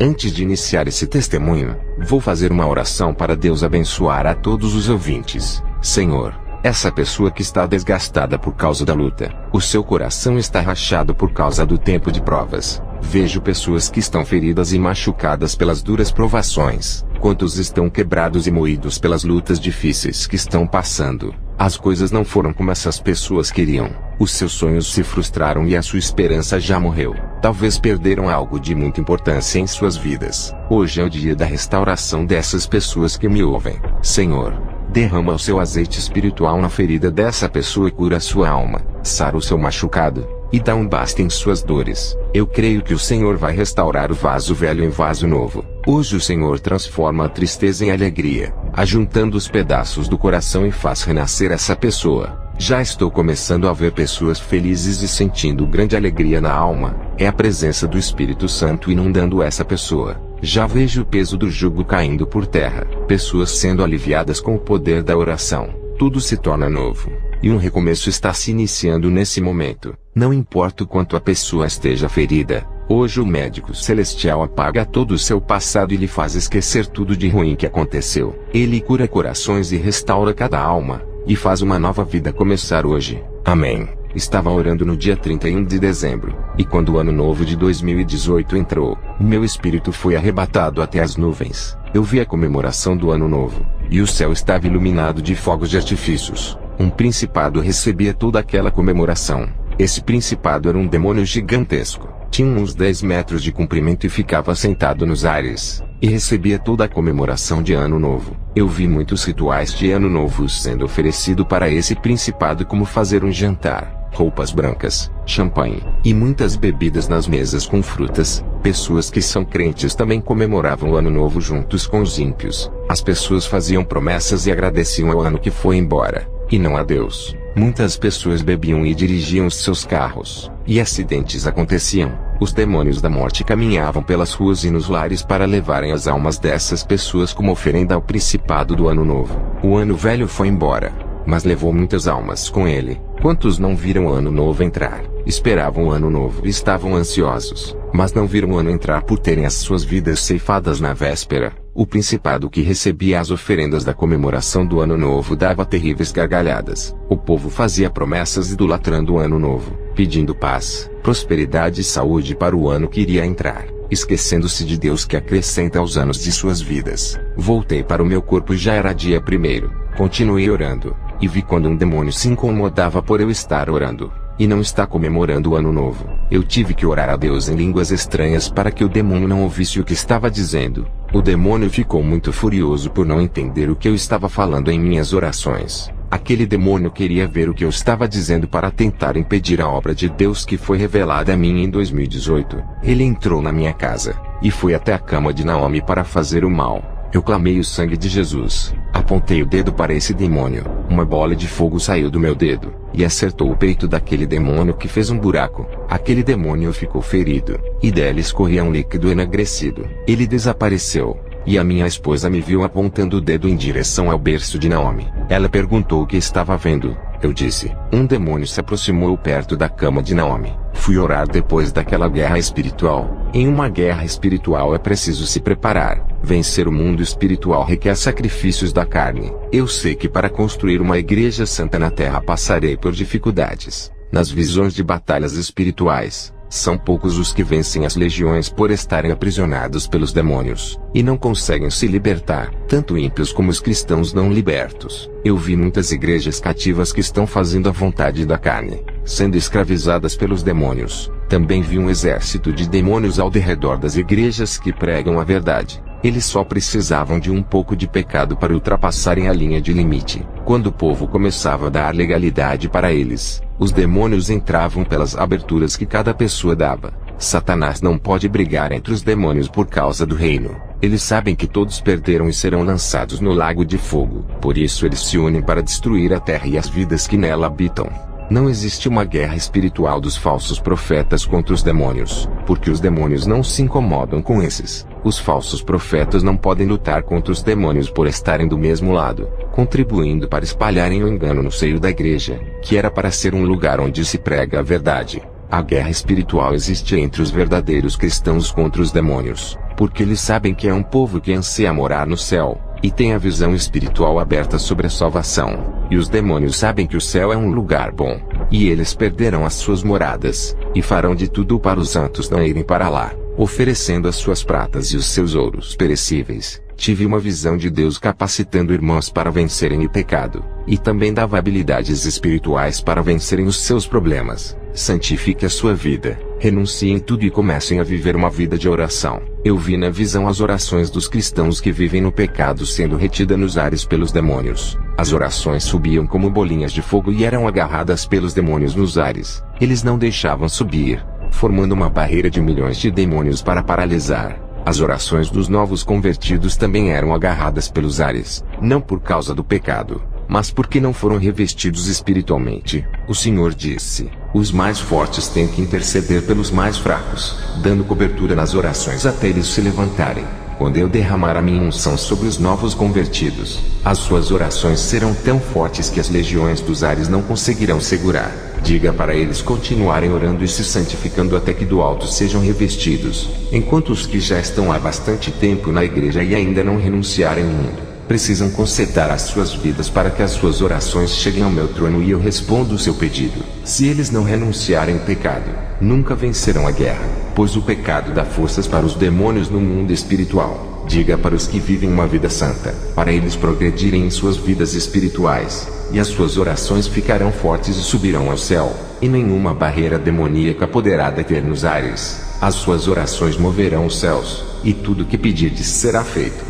Antes de iniciar esse testemunho, vou fazer uma oração para Deus abençoar a todos os ouvintes. Senhor, essa pessoa que está desgastada por causa da luta, o seu coração está rachado por causa do tempo de provas. Vejo pessoas que estão feridas e machucadas pelas duras provações. Quantos estão quebrados e moídos pelas lutas difíceis que estão passando. As coisas não foram como essas pessoas queriam. Os seus sonhos se frustraram e a sua esperança já morreu. Talvez perderam algo de muita importância em suas vidas. Hoje é o dia da restauração dessas pessoas que me ouvem. Senhor, derrama o seu azeite espiritual na ferida dessa pessoa e cura a sua alma. Sara o seu machucado e dá um basta em suas dores. Eu creio que o Senhor vai restaurar o vaso velho em vaso novo. Hoje o Senhor transforma a tristeza em alegria, ajuntando os pedaços do coração e faz renascer essa pessoa. Já estou começando a ver pessoas felizes e sentindo grande alegria na alma. É a presença do Espírito Santo inundando essa pessoa. Já vejo o peso do jugo caindo por terra. Pessoas sendo aliviadas com o poder da oração. Tudo se torna novo. E um recomeço está se iniciando nesse momento. Não importa o quanto a pessoa esteja ferida, hoje o médico celestial apaga todo o seu passado e lhe faz esquecer tudo de ruim que aconteceu. Ele cura corações e restaura cada alma, e faz uma nova vida começar hoje. Amém. Estava orando no dia 31 de dezembro, e quando o ano novo de 2018 entrou, o meu espírito foi arrebatado até as nuvens. Eu vi a comemoração do ano novo, e o céu estava iluminado de fogos de artifícios. Um principado recebia toda aquela comemoração. Esse principado era um demônio gigantesco. Tinha uns 10 metros de comprimento e ficava sentado nos ares, e recebia toda a comemoração de Ano Novo. Eu vi muitos rituais de Ano Novo sendo oferecido para esse principado, como fazer um jantar, roupas brancas, champanhe, e muitas bebidas nas mesas com frutas. Pessoas que são crentes também comemoravam o Ano Novo juntos com os ímpios. As pessoas faziam promessas e agradeciam ao ano que foi embora, e não a Deus. Muitas pessoas bebiam e dirigiam os seus carros, e acidentes aconteciam. Os demônios da morte caminhavam pelas ruas e nos lares para levarem as almas dessas pessoas como oferenda ao principado do Ano Novo. O ano velho foi embora, mas levou muitas almas com ele. Quantos não viram o Ano Novo entrar? Esperavam o Ano Novo e estavam ansiosos, mas não viram o ano entrar por terem as suas vidas ceifadas na véspera. O principado que recebia as oferendas da comemoração do Ano Novo dava terríveis gargalhadas. O povo fazia promessas idolatrando o Ano Novo, pedindo paz, prosperidade e saúde para o ano que iria entrar, esquecendo-se de Deus que acrescenta aos anos de suas vidas. Voltei para o meu corpo e já era dia 1º. Continuei orando, e vi quando um demônio se incomodava por eu estar orando, e não está comemorando o Ano Novo. Eu tive que orar a Deus em línguas estranhas para que o demônio não ouvisse o que estava dizendo. O demônio ficou muito furioso por não entender o que eu estava falando em minhas orações. Aquele demônio queria ver o que eu estava dizendo para tentar impedir a obra de Deus que foi revelada a mim em 2018. Ele entrou na minha casa, e foi até a cama de Naomi para fazer o mal. Eu clamei o sangue de Jesus. Apontei o dedo para esse demônio. Uma bola de fogo saiu do meu dedo, e acertou o peito daquele demônio, que fez um buraco. Aquele demônio ficou ferido, e dele escorria um líquido enegrecido. Ele desapareceu, e a minha esposa me viu apontando o dedo em direção ao berço de Naomi. Ela perguntou o que estava vendo. Eu disse: um demônio se aproximou perto da cama de Naomi. Fui orar depois daquela guerra espiritual. Em uma guerra espiritual é preciso se preparar. Vencer o mundo espiritual requer sacrifícios da carne. Eu sei que para construir uma igreja santa na terra passarei por dificuldades. Nas visões de batalhas espirituais, são poucos os que vencem as legiões por estarem aprisionados pelos demônios, e não conseguem se libertar, tanto ímpios como os cristãos não libertos. Eu vi muitas igrejas cativas que estão fazendo a vontade da carne, sendo escravizadas pelos demônios. Também vi um exército de demônios ao redor das igrejas que pregam a verdade. Eles só precisavam de um pouco de pecado para ultrapassarem a linha de limite. Quando o povo começava a dar legalidade para eles, os demônios entravam pelas aberturas que cada pessoa dava. Satanás não pode brigar entre os demônios por causa do reino. Eles sabem que todos perderam e serão lançados no lago de fogo. Por isso eles se unem para destruir a terra e as vidas que nela habitam. Não existe uma guerra espiritual dos falsos profetas contra os demônios, porque os demônios não se incomodam com esses. Os falsos profetas não podem lutar contra os demônios por estarem do mesmo lado, contribuindo para espalharem o engano no seio da igreja, que era para ser um lugar onde se prega a verdade. A guerra espiritual existe entre os verdadeiros cristãos contra os demônios. porque eles sabem que é um povo que anseia morar no céu, e tem a visão espiritual aberta sobre a salvação. E os demônios sabem que o céu é um lugar bom, e eles perderão as suas moradas, e farão de tudo para os santos não irem para lá, oferecendo as suas pratas e os seus ouros perecíveis. Tive uma visão de Deus capacitando irmãos para vencerem o pecado, e também dava habilidades espirituais para vencerem os seus problemas. Santifique a sua vida, renuncie em tudo e comecem a viver uma vida de oração. Eu vi na visão as orações dos cristãos que vivem no pecado sendo retidas nos ares pelos demônios. As orações subiam como bolinhas de fogo e eram agarradas pelos demônios nos ares. Eles não deixavam subir, formando uma barreira de milhões de demônios para paralisar. As orações dos novos convertidos também eram agarradas pelos ares, não por causa do pecado, mas porque não foram revestidos espiritualmente. O Senhor disse: os mais fortes têm que interceder pelos mais fracos, dando cobertura nas orações até eles se levantarem. Quando eu derramar a minha unção sobre os novos convertidos, as suas orações serão tão fortes que as legiões dos ares não conseguirão segurar. Diga para eles continuarem orando e se santificando até que do alto sejam revestidos, enquanto os que já estão há bastante tempo na igreja e ainda não renunciarem ao mundo, precisam consertar as suas vidas para que as suas orações cheguem ao meu trono e eu respondo o seu pedido. Se eles não renunciarem ao pecado, nunca vencerão a guerra, pois o pecado dá forças para os demônios no mundo espiritual. Diga para os que vivem uma vida santa, para eles progredirem em suas vidas espirituais, e as suas orações ficarão fortes e subirão ao céu, e nenhuma barreira demoníaca poderá deter nos ares. As suas orações moverão os céus, e tudo que pedirdes será feito.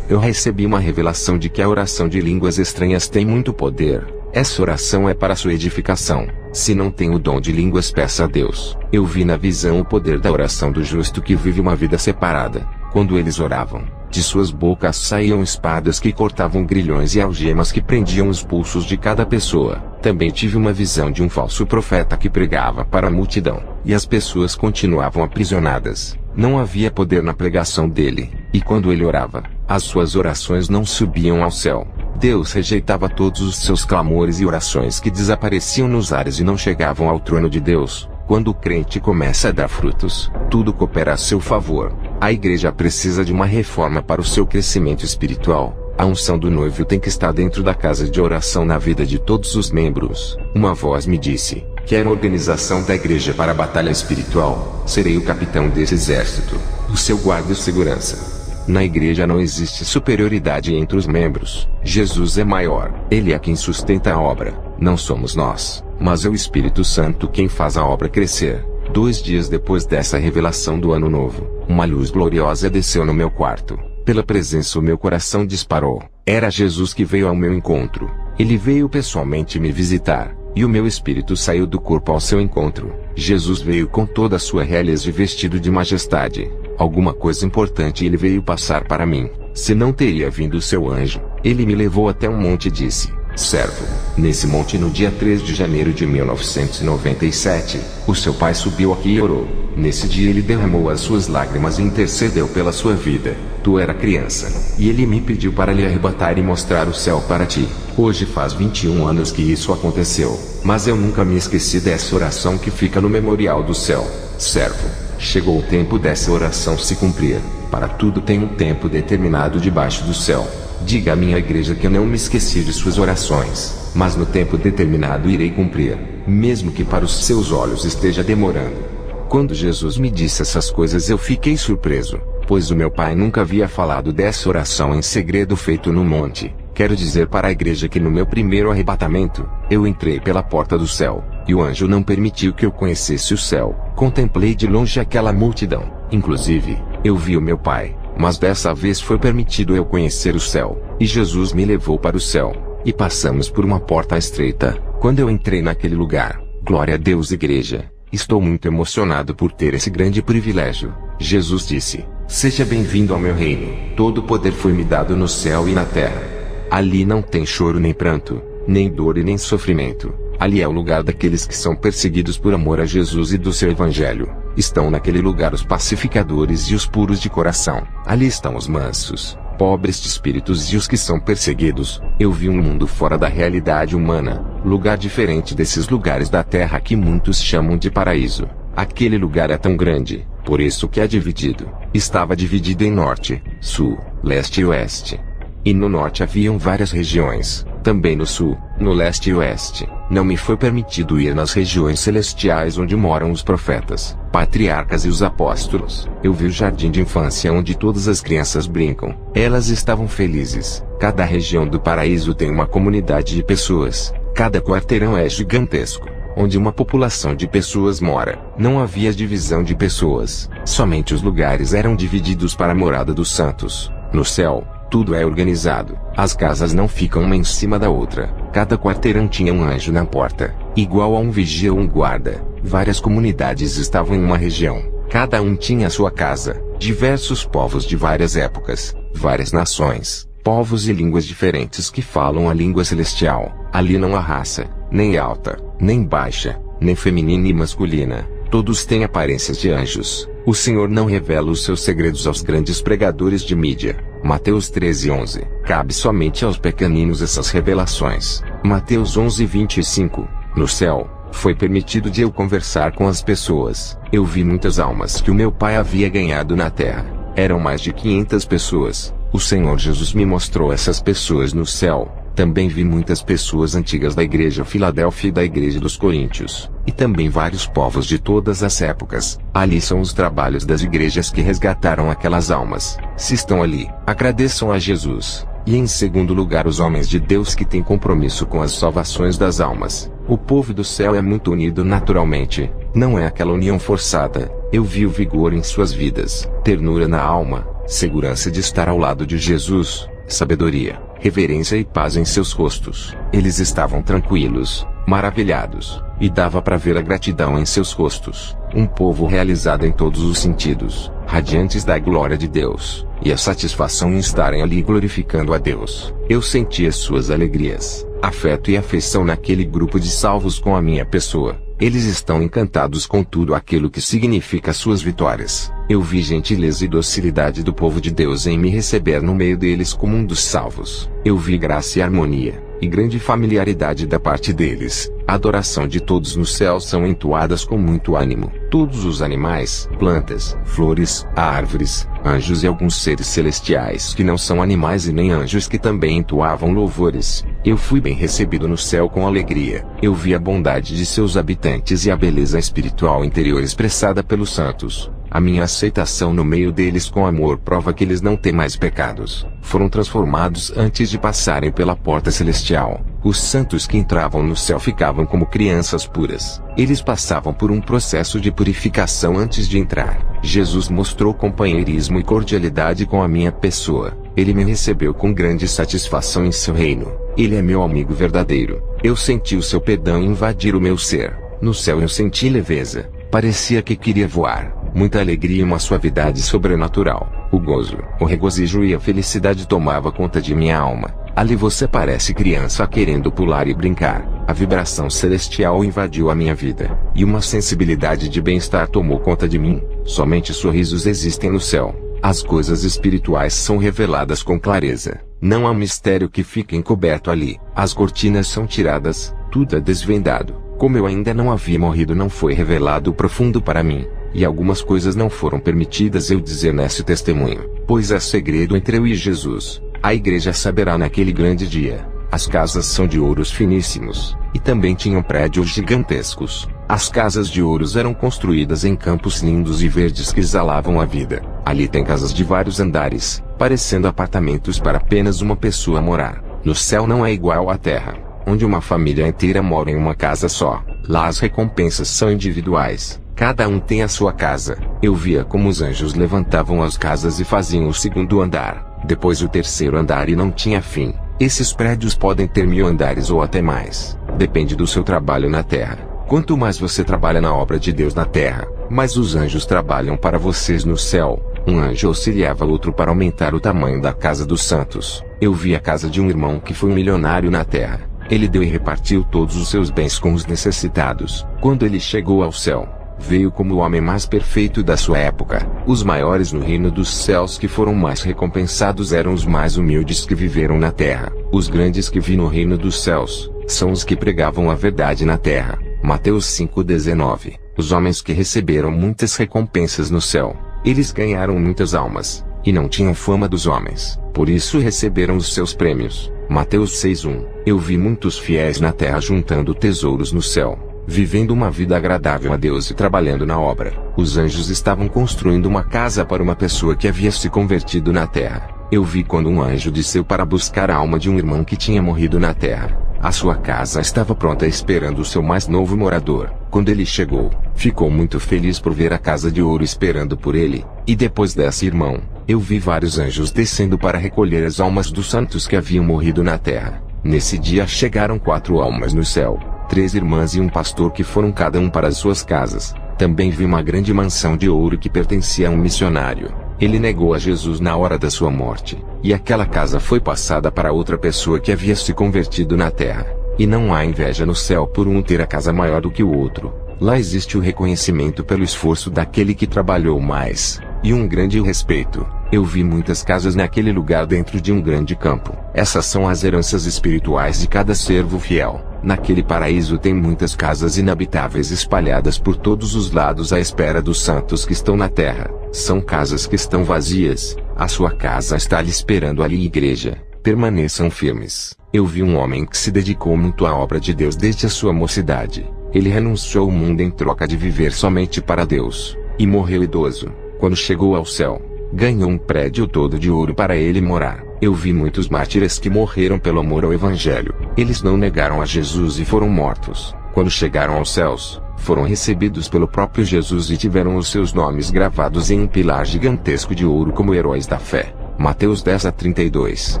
Eu recebi uma revelação de que a oração de línguas estranhas tem muito poder. Essa oração é para sua edificação. Se não tem o dom de línguas, peça a Deus. Eu vi na visão o poder da oração do justo que vive uma vida separada. Quando eles oravam, de suas bocas saíam espadas que cortavam grilhões e algemas que prendiam os pulsos de cada pessoa. Também tive uma visão de um falso profeta que pregava para a multidão, e as pessoas continuavam aprisionadas. Não havia poder na pregação dele, e quando ele orava, as suas orações não subiam ao céu. Deus rejeitava todos os seus clamores e orações que desapareciam nos ares e não chegavam ao trono de Deus. Quando o crente começa a dar frutos, tudo coopera a seu favor. A igreja precisa de uma reforma para o seu crescimento espiritual. A unção do noivo tem que estar dentro da casa de oração na vida de todos os membros. Uma voz me disse: quer a organização da igreja para a batalha espiritual? Serei o capitão desse exército, o seu guarda e segurança. Na igreja não existe superioridade entre os membros. Jesus é maior. Ele é quem sustenta a obra. Não somos nós, mas é o Espírito Santo quem faz a obra crescer. 2 dias depois dessa revelação do ano novo, uma luz gloriosa desceu no meu quarto. Pela presença o meu coração disparou. Era Jesus que veio ao meu encontro. Ele veio pessoalmente me visitar, e o meu espírito saiu do corpo ao seu encontro. Jesus veio com toda a sua realeza e vestido de majestade. Alguma coisa importante ele veio passar para mim. Se não teria vindo o seu anjo, ele me levou até um monte e disse: servo, nesse monte no dia 3 de janeiro de 1997, o seu pai subiu aqui e orou. Nesse dia ele derramou as suas lágrimas e intercedeu pela sua vida. Tu era criança, e ele me pediu para lhe arrebatar e mostrar o céu para ti. Hoje faz 21 anos que isso aconteceu, mas eu nunca me esqueci dessa oração que fica no memorial do céu. Servo, chegou o tempo dessa oração se cumprir. Para tudo tem um tempo determinado debaixo do céu. Diga à minha igreja que eu não me esqueci de suas orações, mas no tempo determinado irei cumprir, mesmo que para os seus olhos esteja demorando. Quando Jesus me disse essas coisas eu fiquei surpreso, pois o meu pai nunca havia falado dessa oração em segredo feito no monte. Quero dizer para a igreja que no meu primeiro arrebatamento, eu entrei pela porta do céu, e o anjo não permitiu que eu conhecesse o céu. Contemplei de longe aquela multidão, inclusive, eu vi o meu pai, mas dessa vez foi permitido eu conhecer o céu, e Jesus me levou para o céu, e passamos por uma porta estreita. Quando eu entrei naquele lugar, glória a Deus igreja, estou muito emocionado por ter esse grande privilégio. Jesus disse: seja bem-vindo ao meu reino, todo o poder foi me dado no céu e na terra. Ali não tem choro nem pranto, nem dor e nem sofrimento. Ali é o lugar daqueles que são perseguidos por amor a Jesus e do seu evangelho. Estão naquele lugar os pacificadores e os puros de coração. Ali estão os mansos, pobres de espíritos e os que são perseguidos. Eu vi um mundo fora da realidade humana, lugar diferente desses lugares da terra que muitos chamam de paraíso. Aquele lugar é tão grande, Por isso que é dividido. Estava dividido em norte, sul, leste e oeste. E no norte haviam várias regiões, também no sul, no leste e oeste. Não me foi permitido ir nas regiões celestiais onde moram os profetas, patriarcas e os apóstolos. Eu vi o jardim de infância onde todas as crianças brincam. Elas estavam felizes. Cada região do paraíso tem uma comunidade de pessoas. Cada quarteirão é gigantesco, onde uma população de pessoas mora. Não havia divisão de pessoas. Somente os lugares eram divididos para a morada dos santos. No céu, tudo é organizado. As casas não ficam uma em cima da outra. Cada quarteirão tinha um anjo na porta, igual a um vigia ou um guarda. Várias comunidades estavam em uma região. Cada um tinha sua casa. Diversos povos de várias épocas, várias nações, povos e línguas diferentes que falam a língua celestial. Ali não há raça, nem alta, nem baixa, nem feminina e masculina. Todos têm aparências de anjos. O Senhor não revela os seus segredos aos grandes pregadores de mídia. Mateus 13:11. Cabe somente aos pequeninos essas revelações. Mateus 11:25. No céu, foi permitido de eu conversar com as pessoas. Eu vi muitas almas que o meu Pai havia ganhado na terra. Eram mais de 500 pessoas. O Senhor Jesus me mostrou essas pessoas no céu. Também vi muitas pessoas antigas da igreja Filadélfia e da igreja dos Coríntios, e também vários povos de todas as épocas. Ali são os trabalhos das igrejas que resgataram aquelas almas. Se estão ali, agradeçam a Jesus. E em segundo lugar, os homens de Deus que têm compromisso com as salvações das almas. O povo do céu é muito unido naturalmente. Não é aquela união forçada. Eu vi o vigor em suas vidas, ternura na alma, segurança de estar ao lado de Jesus, sabedoria, reverência e paz em seus rostos. Eles estavam tranquilos, maravilhados, e dava para ver a gratidão em seus rostos. Um povo realizado em todos os sentidos, radiantes da glória de Deus, e a satisfação em estarem ali glorificando a Deus. Eu senti as suas alegrias, afeto e afeição naquele grupo de salvos com a minha pessoa. Eles estão encantados com tudo aquilo que significa suas vitórias. Eu vi gentileza e docilidade do povo de Deus em me receber no meio deles como um dos salvos. Eu vi graça e harmonia, e grande familiaridade da parte deles. A adoração de todos no céu são entoadas com muito ânimo. Todos os animais, plantas, flores, árvores, anjos e alguns seres celestiais que não são animais e nem anjos que também entoavam louvores. Eu fui bem recebido no céu com alegria. Eu vi a bondade de seus habitantes e a beleza espiritual interior expressada pelos santos. A minha aceitação no meio deles com amor prova que eles não têm mais pecados. Foram transformados antes de passarem pela porta celestial. Os santos que entravam no céu ficavam como crianças puras. Eles passavam por um processo de purificação antes de entrar. Jesus mostrou companheirismo e cordialidade com a minha pessoa. Ele me recebeu com grande satisfação em seu reino. Ele é meu amigo verdadeiro. Eu senti o seu perdão invadir o meu ser. No céu eu senti leveza. Parecia que queria voar. Muita alegria e uma suavidade sobrenatural. O gozo, o regozijo e a felicidade tomava conta de minha alma. Ali você parece criança querendo pular e brincar. A vibração celestial invadiu a minha vida, e uma sensibilidade de bem-estar tomou conta de mim. Somente sorrisos existem no céu. As coisas espirituais são reveladas com clareza. Não há mistério que fique encoberto ali. As cortinas são tiradas, tudo é desvendado. Como eu ainda não havia morrido, não foi revelado o profundo para mim. E algumas coisas não foram permitidas eu dizer nesse testemunho, pois é segredo entre eu e Jesus. A igreja saberá naquele grande dia. As casas são de ouros finíssimos, e também tinham prédios gigantescos. As casas de ouros eram construídas em campos lindos e verdes que exalavam a vida. Ali tem casas de vários andares, parecendo apartamentos para apenas uma pessoa morar. No céu não é igual à terra, onde uma família inteira mora em uma casa só. Lá as recompensas são individuais. Cada um tem a sua casa. Eu via como os anjos levantavam as casas e faziam o segundo andar, depois o terceiro andar e não tinha fim. Esses prédios podem ter 1000 andares ou até mais. Depende do seu trabalho na terra. Quanto mais você trabalha na obra de Deus na terra, mais os anjos trabalham para vocês no céu. Um anjo auxiliava outro para aumentar o tamanho da casa dos santos. Eu vi a casa de um irmão que foi um milionário na terra. Ele deu e repartiu todos os seus bens com os necessitados. Quando ele chegou ao céu, veio como o homem mais perfeito da sua época. Os maiores no reino dos céus que foram mais recompensados eram os mais humildes que viveram na terra. Os grandes que vi no reino dos céus, são os que pregavam a verdade na terra. Mateus 5:19. Os homens que receberam muitas recompensas no céu, eles ganharam muitas almas, e não tinham fama dos homens, por isso receberam os seus prêmios. Mateus 6:1. Eu vi muitos fiéis na terra juntando tesouros no céu, vivendo uma vida agradável a Deus e trabalhando na obra. Os anjos estavam construindo uma casa para uma pessoa que havia se convertido na terra. Eu vi quando um anjo desceu para buscar a alma de um irmão que tinha morrido na terra. A sua casa estava pronta esperando o seu mais novo morador. Quando ele chegou, ficou muito feliz por ver a casa de ouro esperando por ele. E depois desse irmão, eu vi vários anjos descendo para recolher as almas dos santos que haviam morrido na terra. Nesse dia chegaram 4 almas no céu, 3 irmãs e um pastor que foram cada um para as suas casas. Também vi uma grande mansão de ouro que pertencia a um missionário. Ele negou a Jesus na hora da sua morte, e aquela casa foi passada para outra pessoa que havia se convertido na terra. E não há inveja no céu por um ter a casa maior do que o outro. Lá existe o reconhecimento pelo esforço daquele que trabalhou mais, e um grande respeito. Eu vi muitas casas naquele lugar dentro de um grande campo. Essas são as heranças espirituais de cada servo fiel. Naquele paraíso tem muitas casas inabitáveis espalhadas por todos os lados à espera dos santos que estão na terra. São casas que estão vazias. A sua casa está lhe esperando ali, igreja. Permaneçam firmes. Eu vi um homem que se dedicou muito à obra de Deus desde a sua mocidade. Ele renunciou ao mundo em troca de viver somente para Deus, e morreu idoso. Quando chegou ao céu, ganhou um prédio todo de ouro para ele morar. Eu vi muitos mártires que morreram pelo amor ao Evangelho. Eles não negaram a Jesus e foram mortos. Quando chegaram aos céus, foram recebidos pelo próprio Jesus e tiveram os seus nomes gravados em um pilar gigantesco de ouro como heróis da fé. Mateus 10:32.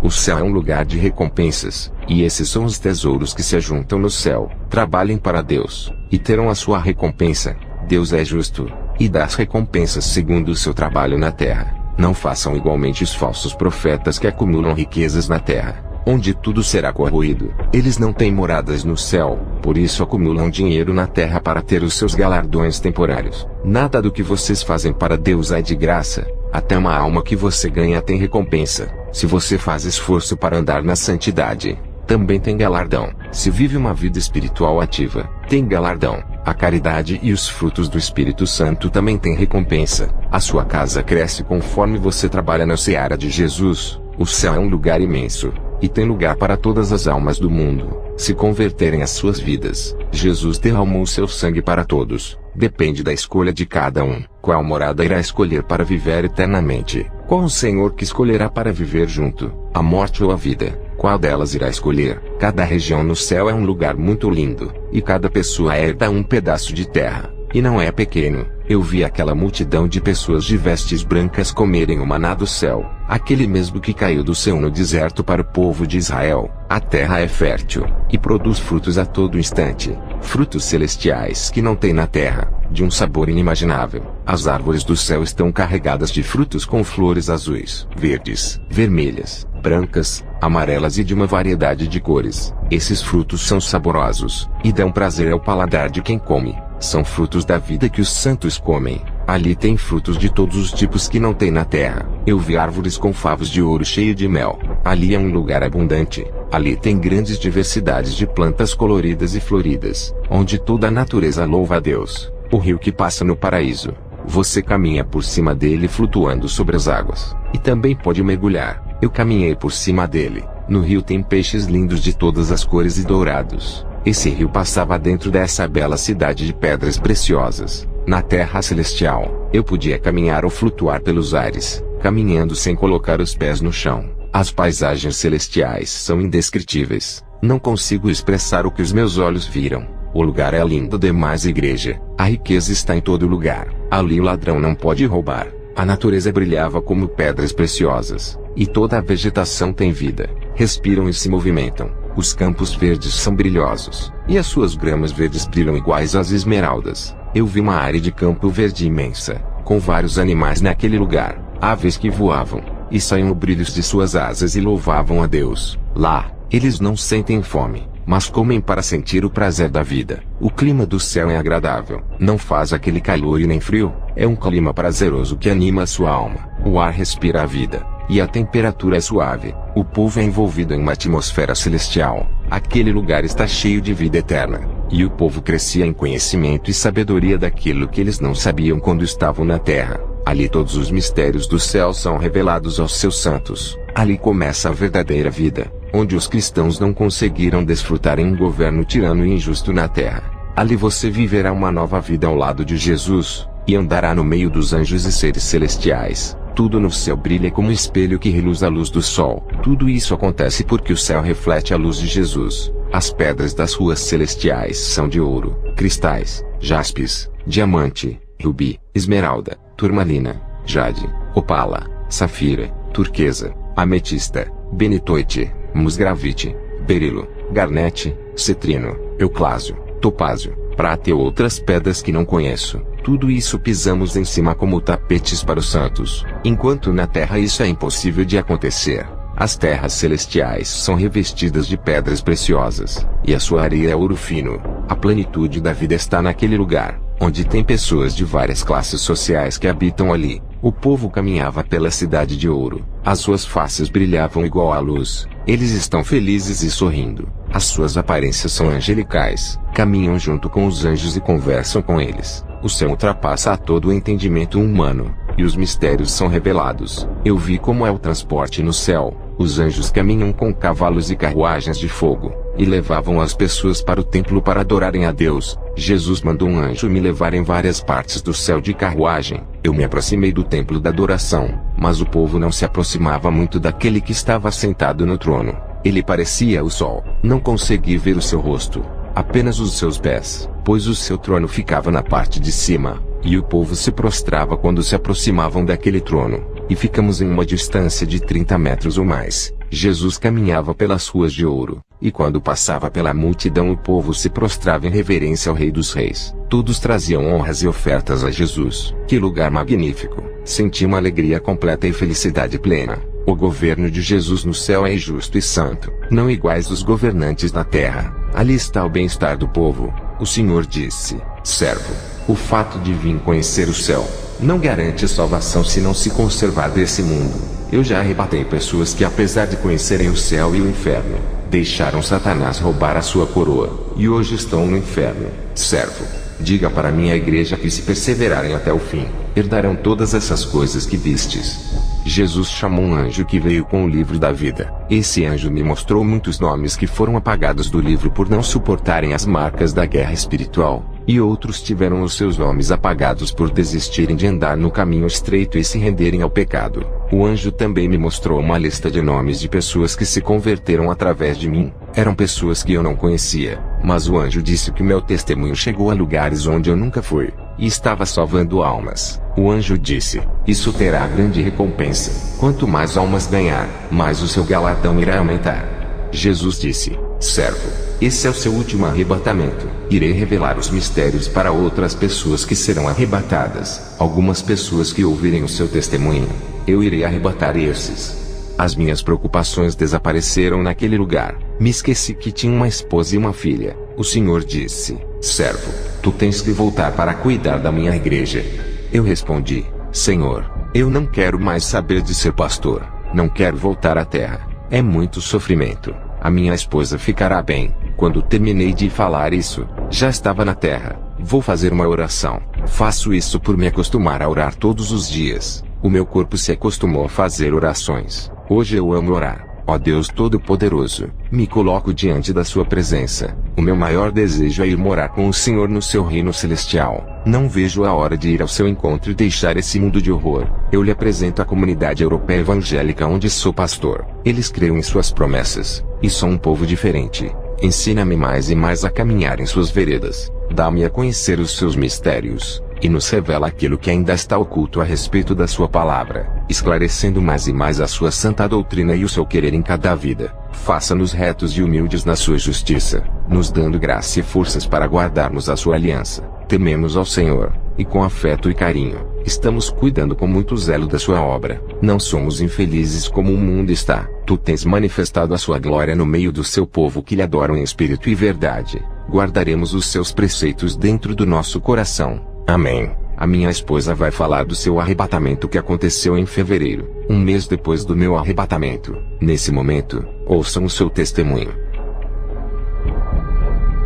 O céu é um lugar de recompensas, e esses são os tesouros que se ajuntam no céu. Trabalhem para Deus, e terão a sua recompensa. Deus é justo, e dá as recompensas segundo o seu trabalho na terra. Não façam igualmente os falsos profetas que acumulam riquezas na terra, onde tudo será corroído. Eles não têm moradas no céu, por isso acumulam dinheiro na terra para ter os seus galardões temporários. Nada do que vocês fazem para Deus é de graça. Até uma alma que você ganha tem recompensa. Se você faz esforço para andar na santidade, também tem galardão. Se vive uma vida espiritual ativa, tem galardão. A caridade e os frutos do Espírito Santo também têm recompensa. A sua casa cresce conforme você trabalha na seara de Jesus. O céu é um lugar imenso, e tem lugar para todas as almas do mundo se converterem às suas vidas. Jesus derramou o seu sangue para todos. Depende da escolha de cada um. Qual morada irá escolher para viver eternamente? Qual o Senhor que escolherá para viver junto, a morte ou a vida? Qual delas irá escolher? Cada região no céu é um lugar muito lindo, e cada pessoa herda um pedaço de terra, e não é pequeno. Eu vi aquela multidão de pessoas de vestes brancas comerem o maná do céu, aquele mesmo que caiu do céu no deserto para o povo de Israel. A terra é fértil, e produz frutos a todo instante, frutos celestiais que não tem na terra, de um sabor inimaginável. As árvores do céu estão carregadas de frutos com flores azuis, verdes, vermelhas, brancas, amarelas e de uma variedade de cores. Esses frutos são saborosos, e dão prazer ao paladar de quem come. São frutos da vida que os santos comem. Ali tem frutos de todos os tipos que não tem na terra. Eu vi árvores com favos de ouro cheio de mel. Ali é um lugar abundante. Ali tem grandes diversidades de plantas coloridas e floridas, onde toda a natureza louva a Deus. O rio que passa no paraíso. Você caminha por cima dele flutuando sobre as águas, e também pode mergulhar. Eu caminhei por cima dele. No rio tem peixes lindos de todas as cores e dourados. Esse rio passava dentro dessa bela cidade de pedras preciosas. Na terra celestial, eu podia caminhar ou flutuar pelos ares, caminhando sem colocar os pés no chão. As paisagens celestiais são indescritíveis. Não consigo expressar o que os meus olhos viram. O lugar é lindo demais, igreja. A riqueza está em todo lugar. Ali o ladrão não pode roubar. A natureza brilhava como pedras preciosas, e toda a vegetação tem vida. Respiram e se movimentam. Os campos verdes são brilhosos, e as suas gramas verdes brilham iguais às esmeraldas. Eu vi uma área de campo verde imensa, com vários animais naquele lugar, aves que voavam, e saíam brilhos de suas asas e louvavam a Deus. Lá, eles não sentem fome, mas comem para sentir o prazer da vida. O clima do céu é agradável, não faz aquele calor e nem frio, é um clima prazeroso que anima a sua alma. O ar respira a vida, e a temperatura é suave. O povo é envolvido em uma atmosfera celestial. Aquele lugar está cheio de vida eterna, e o povo crescia em conhecimento e sabedoria daquilo que eles não sabiam quando estavam na terra. Ali todos os mistérios do céu são revelados aos seus santos. Ali começa a verdadeira vida, onde os cristãos não conseguiram desfrutar em um governo tirano e injusto na terra. Ali você viverá uma nova vida ao lado de Jesus, e andará no meio dos anjos e seres celestiais. Tudo no céu brilha como um espelho que reluz a luz do sol. Tudo isso acontece porque o céu reflete a luz de Jesus. As pedras das ruas celestiais são de ouro, cristais, jaspis, diamante, rubi, esmeralda, turmalina, jade, opala, safira, turquesa, ametista, benitoite, musgravite, berilo, garnete, cetrino, euclásio, topázio, prata e outras pedras que não conheço. Tudo isso pisamos em cima como tapetes para os santos. Enquanto na terra isso é impossível de acontecer, as terras celestiais são revestidas de pedras preciosas, e a sua areia é ouro fino. A plenitude da vida está naquele lugar, onde tem pessoas de várias classes sociais que habitam ali. O povo caminhava pela cidade de ouro. As suas faces brilhavam igual à luz. Eles estão felizes e sorrindo. As suas aparências são angelicais. Caminham junto com os anjos e conversam com eles. O céu ultrapassa a todo o entendimento humano, e os mistérios são revelados. Eu vi como é o transporte no céu. Os anjos caminham com cavalos e carruagens de fogo, e levavam as pessoas para o templo para adorarem a Deus. Jesus mandou um anjo me levar em várias partes do céu de carruagem. Eu me aproximei do templo da adoração, mas o povo não se aproximava muito daquele que estava sentado no trono. Ele parecia o sol. Não consegui ver o seu rosto, apenas os seus pés, pois o seu trono ficava na parte de cima, e o povo se prostrava quando se aproximavam daquele trono, e ficamos em uma distância de 30 metros ou mais. Jesus caminhava pelas ruas de ouro, e quando passava pela multidão o povo se prostrava em reverência ao Rei dos Reis. Todos traziam honras e ofertas a Jesus. Que lugar magnífico! Senti uma alegria completa e felicidade plena. O governo de Jesus no céu é justo e santo, não iguais os governantes na terra. Ali está o bem-estar do povo. O Senhor disse: servo, o fato de vir conhecer o céu não garante salvação se não se conservar desse mundo. Eu já arrebatei pessoas que, apesar de conhecerem o céu e o inferno, deixaram Satanás roubar a sua coroa, e hoje estão no inferno. Servo, diga para minha igreja que, se perseverarem até o fim, herdarão todas essas coisas que vistes. Jesus chamou um anjo que veio com o livro da vida. Esse anjo me mostrou muitos nomes que foram apagados do livro por não suportarem as marcas da guerra espiritual, e outros tiveram os seus nomes apagados por desistirem de andar no caminho estreito e se renderem ao pecado. O anjo também me mostrou uma lista de nomes de pessoas que se converteram através de mim. Eram pessoas que eu não conhecia, mas o anjo disse que meu testemunho chegou a lugares onde eu nunca fui, e estava salvando almas. O anjo disse: isso terá grande recompensa. Quanto mais almas ganhar, mais o seu galardão irá aumentar. Jesus disse: servo, esse é o seu último arrebatamento. Irei revelar os mistérios para outras pessoas que serão arrebatadas. Algumas pessoas que ouvirem o seu testemunho, eu irei arrebatar esses. As minhas preocupações desapareceram naquele lugar. Me esqueci que tinha uma esposa e uma filha. O Senhor disse: servo, tu tens que voltar para cuidar da minha igreja. Eu respondi: Senhor, eu não quero mais saber de ser pastor. Não quero voltar à terra. É muito sofrimento. A minha esposa ficará bem. Quando terminei de falar isso, já estava na terra. Vou fazer uma oração. Faço isso por me acostumar a orar todos os dias. O meu corpo se acostumou a fazer orações. Hoje eu amo orar. Ó Deus Todo-Poderoso, me coloco diante da sua presença. O meu maior desejo é ir morar com o Senhor no seu reino celestial. Não vejo a hora de ir ao seu encontro e deixar esse mundo de horror. Eu lhe apresento a comunidade europeia evangélica onde sou pastor. Eles creem em suas promessas, e são um povo diferente. Ensina-me mais e mais a caminhar em suas veredas. Dá-me a conhecer os seus mistérios, e nos revela aquilo que ainda está oculto a respeito da sua palavra, esclarecendo mais e mais a sua santa doutrina e o seu querer em cada vida. Faça-nos retos e humildes na sua justiça, nos dando graça e forças para guardarmos a sua aliança. Tememos ao Senhor, e com afeto e carinho, estamos cuidando com muito zelo da sua obra. Não somos infelizes como o mundo está. Tu tens manifestado a sua glória no meio do seu povo que lhe adoram em espírito e verdade. Guardaremos os seus preceitos dentro do nosso coração. Amém. A minha esposa vai falar do seu arrebatamento que aconteceu em fevereiro, um mês depois do meu arrebatamento. Nesse momento, ouçam o seu testemunho.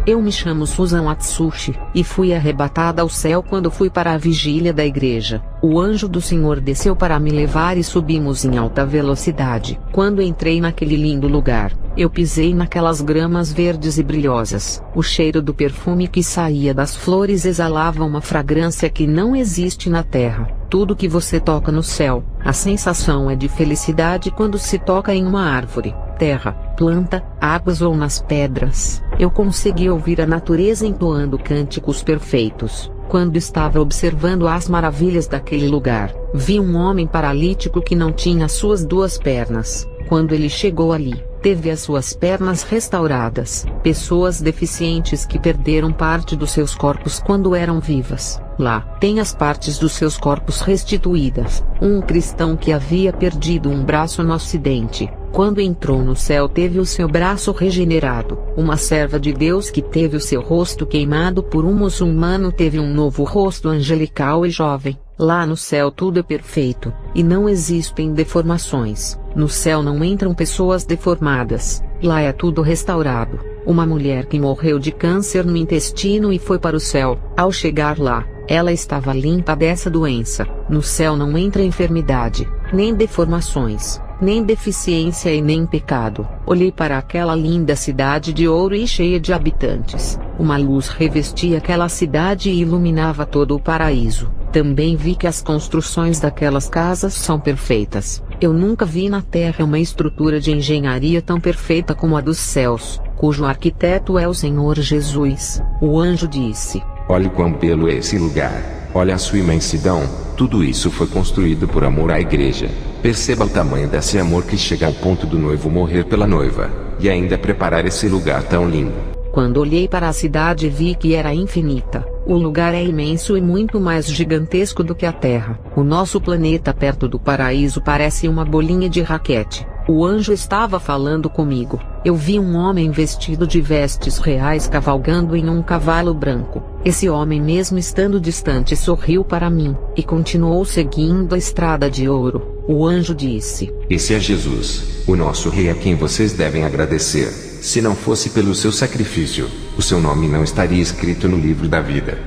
Eu me chamo Susan Atsushi, e fui arrebatada ao céu quando fui para a vigília da igreja. O anjo do Senhor desceu para me levar e subimos em alta velocidade. Quando entrei naquele lindo lugar, eu pisei naquelas gramas verdes e brilhosas. O cheiro do perfume que saía das flores exalava uma fragrância que não existe na terra. Tudo que você toca no céu, a sensação é de felicidade quando se toca em uma árvore, terra, planta, águas ou nas pedras. Eu consegui ouvir a natureza entoando cânticos perfeitos. Quando estava observando as maravilhas daquele lugar, vi um homem paralítico que não tinha suas duas pernas. Quando ele chegou ali, teve as suas pernas restauradas. Pessoas deficientes que perderam parte dos seus corpos quando eram vivas, lá, têm as partes dos seus corpos restituídas. Um cristão que havia perdido um braço no acidente, quando entrou no céu teve o seu braço regenerado. Uma serva de Deus que teve o seu rosto queimado por um muçulmano teve um novo rosto angelical e jovem. Lá no céu tudo é perfeito, e não existem deformações. No céu não entram pessoas deformadas, lá é tudo restaurado. Uma mulher que morreu de câncer no intestino e foi para o céu, ao chegar lá, ela estava limpa dessa doença. No céu não entra enfermidade, nem deformações, nem deficiência e nem pecado. Olhei para aquela linda cidade de ouro e cheia de habitantes. Uma luz revestia aquela cidade e iluminava todo o paraíso. Também vi que as construções daquelas casas são perfeitas. Eu nunca vi na terra uma estrutura de engenharia tão perfeita como a dos céus, cujo arquiteto é o Senhor Jesus. O anjo disse: Olhe quão belo é esse lugar. Olha a sua imensidão. Tudo isso foi construído por amor à igreja. Perceba o tamanho desse amor que chega ao ponto do noivo morrer pela noiva, e ainda preparar esse lugar tão lindo. Quando olhei para a cidade vi que era infinita. O lugar é imenso e muito mais gigantesco do que a Terra. O nosso planeta perto do paraíso parece uma bolinha de raquete. O anjo estava falando comigo. Eu vi um homem vestido de vestes reais cavalgando em um cavalo branco. Esse homem, mesmo estando distante, sorriu para mim, e continuou seguindo a estrada de ouro. O anjo disse: Esse é Jesus, o nosso rei, a quem vocês devem agradecer. Se não fosse pelo seu sacrifício, o seu nome não estaria escrito no livro da vida.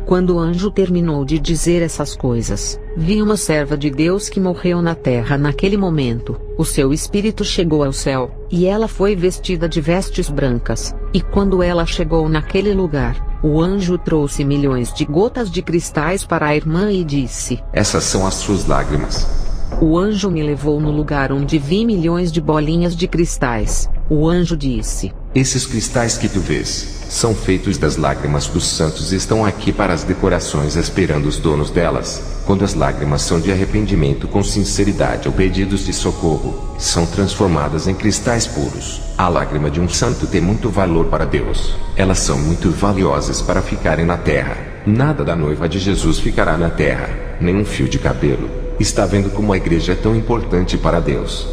Quando o anjo terminou de dizer essas coisas, vi uma serva de Deus que morreu na terra naquele momento. O seu espírito chegou ao céu, e ela foi vestida de vestes brancas. E quando ela chegou naquele lugar, o anjo trouxe milhões de gotas de cristais para a irmã e disse: Essas são as suas lágrimas. O anjo me levou no lugar onde vi milhões de bolinhas de cristais. O anjo disse: Esses cristais que tu vês são feitos das lágrimas dos santos e estão aqui para as decorações, esperando os donos delas. Quando as lágrimas são de arrependimento com sinceridade ou pedidos de socorro, são transformadas em cristais puros. A lágrima de um santo tem muito valor para Deus. Elas são muito valiosas para ficarem na terra. Nada da noiva de Jesus ficará na terra, nem um fio de cabelo. Está vendo como a igreja é tão importante para Deus?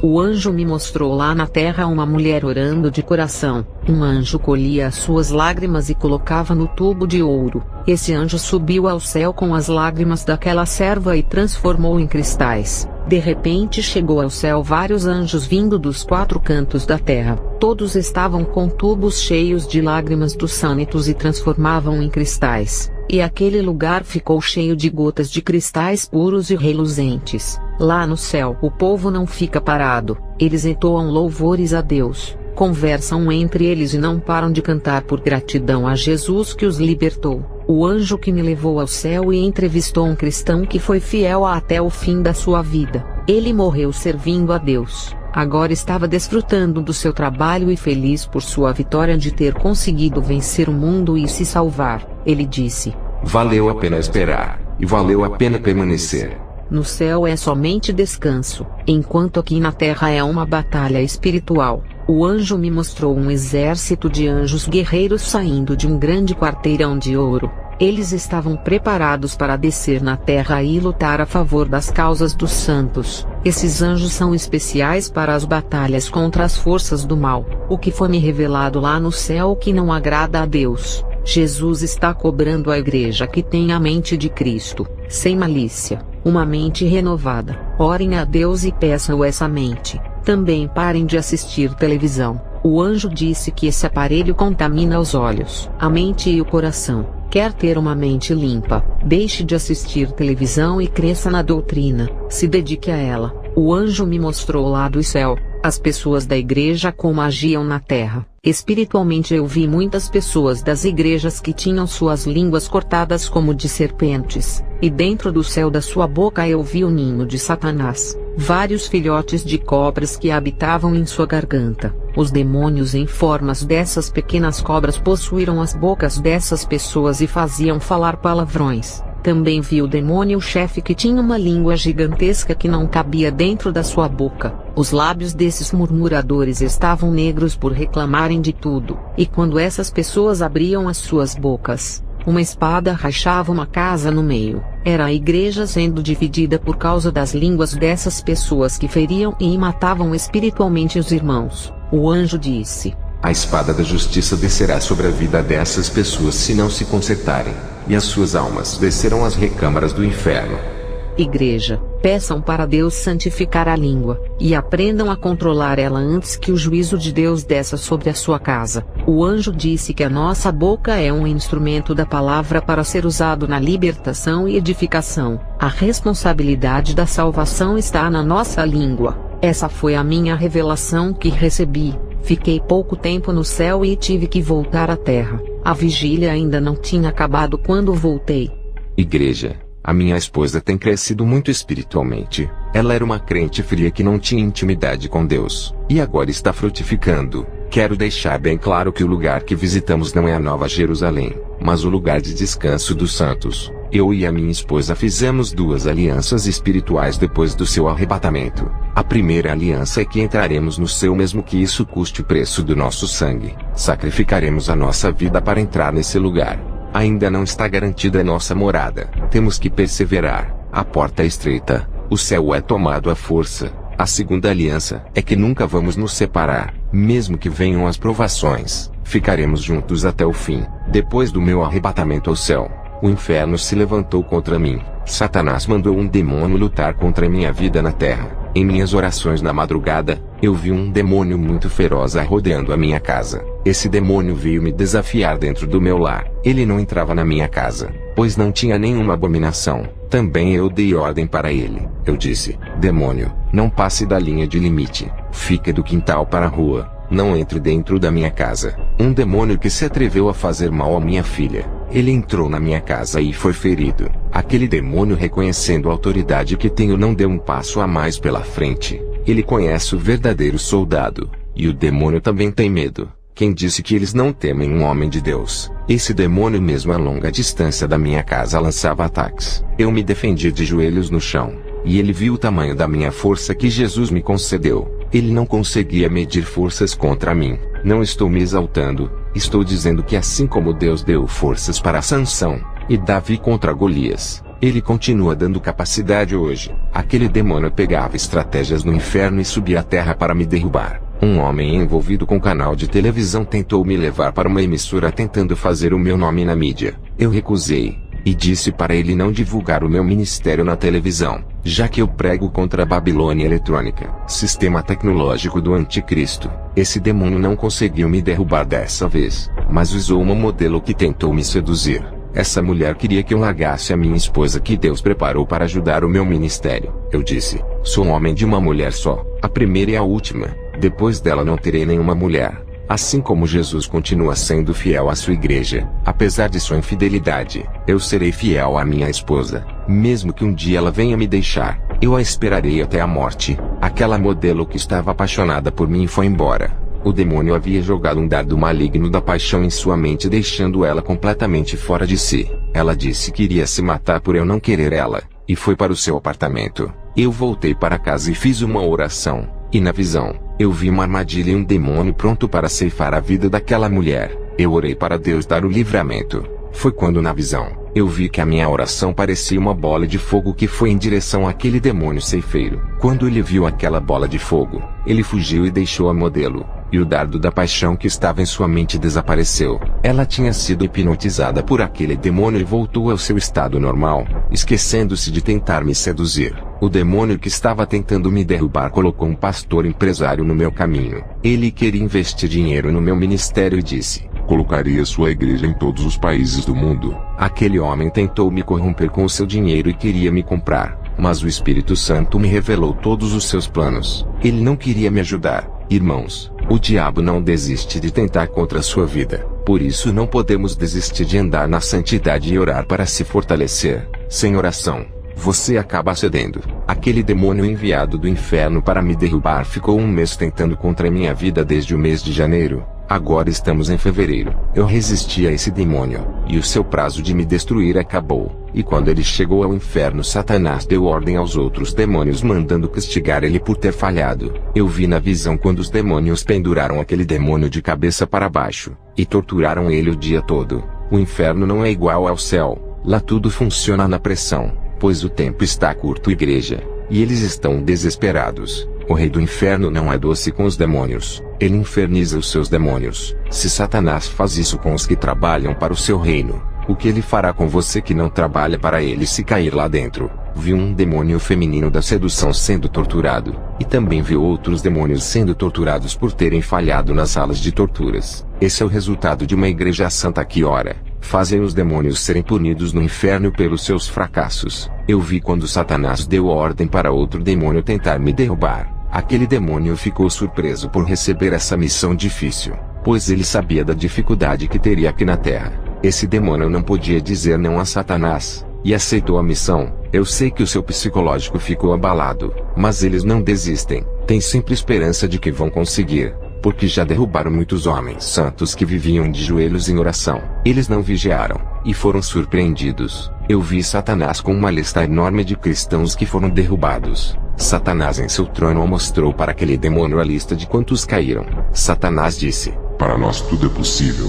O anjo me mostrou lá na terra uma mulher orando de coração. Um anjo colhia as suas lágrimas e colocava no tubo de ouro. Esse anjo subiu ao céu com as lágrimas daquela serva e transformou em cristais. De repente chegou ao céu vários anjos vindo dos 4 cantos da terra. Todos estavam com tubos cheios de lágrimas dos santos e transformavam em cristais. E aquele lugar ficou cheio de gotas de cristais puros e reluzentes. Lá no céu o povo não fica parado, eles entoam louvores a Deus, conversam entre eles e não param de cantar por gratidão a Jesus que os libertou. O anjo que me levou ao céu e entrevistou um cristão que foi fiel até o fim da sua vida. Ele morreu servindo a Deus. Agora estava desfrutando do seu trabalho e feliz por sua vitória de ter conseguido vencer o mundo e se salvar. Ele disse: Valeu a pena esperar, e valeu a pena permanecer. No céu é somente descanso, enquanto aqui na terra é uma batalha espiritual. O anjo me mostrou um exército de anjos guerreiros saindo de um grande quarteirão de ouro. Eles estavam preparados para descer na terra e lutar a favor das causas dos santos. Esses anjos são especiais para as batalhas contra as forças do mal. O que foi me revelado lá no céu que não agrada a Deus. Jesus está cobrando a igreja que tem a mente de Cristo, sem malícia, uma mente renovada. Orem a Deus e peçam essa mente. Também parem de assistir televisão. O anjo disse que esse aparelho contamina os olhos, a mente e o coração. Quer ter uma mente limpa, deixe de assistir televisão e cresça na doutrina, se dedique a ela. O anjo me mostrou lá do céu, as pessoas da igreja como agiam na terra. Espiritualmente eu vi muitas pessoas das igrejas que tinham suas línguas cortadas como de serpentes, e dentro do céu da sua boca eu vi o ninho de Satanás, vários filhotes de cobras que habitavam em sua garganta. Os demônios em formas dessas pequenas cobras possuíram as bocas dessas pessoas e faziam falar palavrões. Também vi o demônio-chefe que tinha uma língua gigantesca que não cabia dentro da sua boca. Os lábios desses murmuradores estavam negros por reclamarem de tudo, e quando essas pessoas abriam as suas bocas, uma espada rachava uma casa no meio. Era a igreja sendo dividida por causa das línguas dessas pessoas que feriam e matavam espiritualmente os irmãos. O anjo disse: a espada da justiça descerá sobre a vida dessas pessoas se não se consertarem, e as suas almas descerão às recâmaras do inferno. Igreja, peçam para Deus santificar a língua, e aprendam a controlar ela antes que o juízo de Deus desça sobre a sua casa. O anjo disse que a nossa boca é um instrumento da palavra para ser usado na libertação e edificação. A responsabilidade da salvação está na nossa língua. Essa foi a minha revelação que recebi. Fiquei pouco tempo no céu e tive que voltar à terra. A vigília ainda não tinha acabado quando voltei. Igreja, a minha esposa tem crescido muito espiritualmente. Ela era uma crente fria que não tinha intimidade com Deus, e agora está frutificando. Quero deixar bem claro que o lugar que visitamos não é a Nova Jerusalém, mas o lugar de descanso dos santos. Eu e a minha esposa fizemos 2 alianças espirituais depois do seu arrebatamento. A primeira aliança é que entraremos no céu mesmo que isso custe o preço do nosso sangue. Sacrificaremos a nossa vida para entrar nesse lugar. Ainda não está garantida a nossa morada. Temos que perseverar. A porta é estreita. O céu é tomado à força. A segunda aliança é que nunca vamos nos separar. Mesmo que venham as provações, ficaremos juntos até o fim. Depois do meu arrebatamento ao céu, o inferno se levantou contra mim. Satanás mandou um demônio lutar contra minha vida na terra. Em minhas orações na madrugada, eu vi um demônio muito feroz rodeando a minha casa. Esse demônio veio me desafiar dentro do meu lar. Ele não entrava na minha casa, pois não tinha nenhuma abominação. Também eu dei ordem para ele. Eu disse: demônio, não passe da linha de limite. Fique do quintal para a rua. Não entre dentro da minha casa. Um demônio que se atreveu a fazer mal à minha filha. Ele entrou na minha casa e foi ferido. Aquele demônio, reconhecendo a autoridade que tenho, não deu um passo a mais pela frente. Ele conhece o verdadeiro soldado. E o demônio também tem medo. Quem disse que eles não temem um homem de Deus? Esse demônio, mesmo a longa distância da minha casa, lançava ataques. Eu me defendi de joelhos no chão. E ele viu o tamanho da minha força que Jesus me concedeu. Ele não conseguia medir forças contra mim. Não estou me exaltando. Estou dizendo que assim como Deus deu forças para Sansão e Davi contra Golias, Ele continua dando capacidade hoje. Aquele demônio pegava estratégias no inferno e subia à terra para me derrubar. Um homem envolvido com canal de televisão tentou me levar para uma emissora tentando fazer o meu nome na mídia. Eu recusei. E disse para ele não divulgar o meu ministério na televisão, já que eu prego contra a Babilônia eletrônica, sistema tecnológico do anticristo. Esse demônio não conseguiu me derrubar dessa vez, mas usou uma modelo que tentou me seduzir. Essa mulher queria que eu largasse a minha esposa que Deus preparou para ajudar o meu ministério. Eu disse: sou um homem de uma mulher só, a primeira e a última. Depois dela não terei nenhuma mulher. Assim como Jesus continua sendo fiel à sua igreja, apesar de sua infidelidade, eu serei fiel à minha esposa. Mesmo que um dia ela venha me deixar, eu a esperarei até a morte. Aquela modelo que estava apaixonada por mim foi embora. O demônio havia jogado um dardo maligno da paixão em sua mente, deixando ela completamente fora de si. Ela disse que iria se matar por eu não querer ela, e foi para o seu apartamento. Eu voltei para casa e fiz uma oração. E na visão, eu vi uma armadilha e um demônio pronto para ceifar a vida daquela mulher. Eu orei para Deus dar o livramento. Foi quando na visão, eu vi que a minha oração parecia uma bola de fogo que foi em direção àquele demônio ceifeiro. Quando ele viu aquela bola de fogo, ele fugiu e deixou a modelo. E o dardo da paixão que estava em sua mente desapareceu. Ela tinha sido hipnotizada por aquele demônio e voltou ao seu estado normal, esquecendo-se de tentar me seduzir. O demônio que estava tentando me derrubar colocou um pastor empresário no meu caminho. Ele queria investir dinheiro no meu ministério e disse: colocaria sua igreja em todos os países do mundo. Aquele homem tentou me corromper com o seu dinheiro e queria me comprar, mas o Espírito Santo me revelou todos os seus planos. Ele não queria me ajudar. Irmãos, o diabo não desiste de tentar contra a sua vida. Por isso não podemos desistir de andar na santidade e orar para se fortalecer. Sem oração, você acaba cedendo. Aquele demônio enviado do inferno para me derrubar ficou um mês tentando contra minha vida desde o mês de janeiro. Agora estamos em fevereiro. Eu resisti a esse demônio, e o seu prazo de me destruir acabou. E quando ele chegou ao inferno, Satanás deu ordem aos outros demônios, mandando castigar ele por ter falhado. Eu vi na visão quando os demônios penduraram aquele demônio de cabeça para baixo, e torturaram ele o dia todo. O inferno não é igual ao céu. Lá tudo funciona na pressão, pois o tempo está curto, igreja, e eles estão desesperados. O rei do inferno não é doce com os demônios. Ele inferniza os seus demônios. Se Satanás faz isso com os que trabalham para o seu reino, o que ele fará com você que não trabalha para ele se cair lá dentro? Vi um demônio feminino da sedução sendo torturado, e também vi outros demônios sendo torturados por terem falhado nas salas de torturas. Esse é o resultado de uma igreja santa que ora. Fazem os demônios serem punidos no inferno pelos seus fracassos. Eu vi quando Satanás deu ordem para outro demônio tentar me derrubar. Aquele demônio ficou surpreso por receber essa missão difícil, pois ele sabia da dificuldade que teria aqui na terra. Esse demônio não podia dizer não a Satanás, e aceitou a missão. Eu sei que o seu psicológico ficou abalado, mas eles não desistem. Tem sempre esperança de que vão conseguir, porque já derrubaram muitos homens santos que viviam de joelhos em oração. Eles não vigiaram, e foram surpreendidos. Eu vi Satanás com uma lista enorme de cristãos que foram derrubados. Satanás em seu trono mostrou para aquele demônio a lista de quantos caíram. Satanás disse: para nós tudo é possível.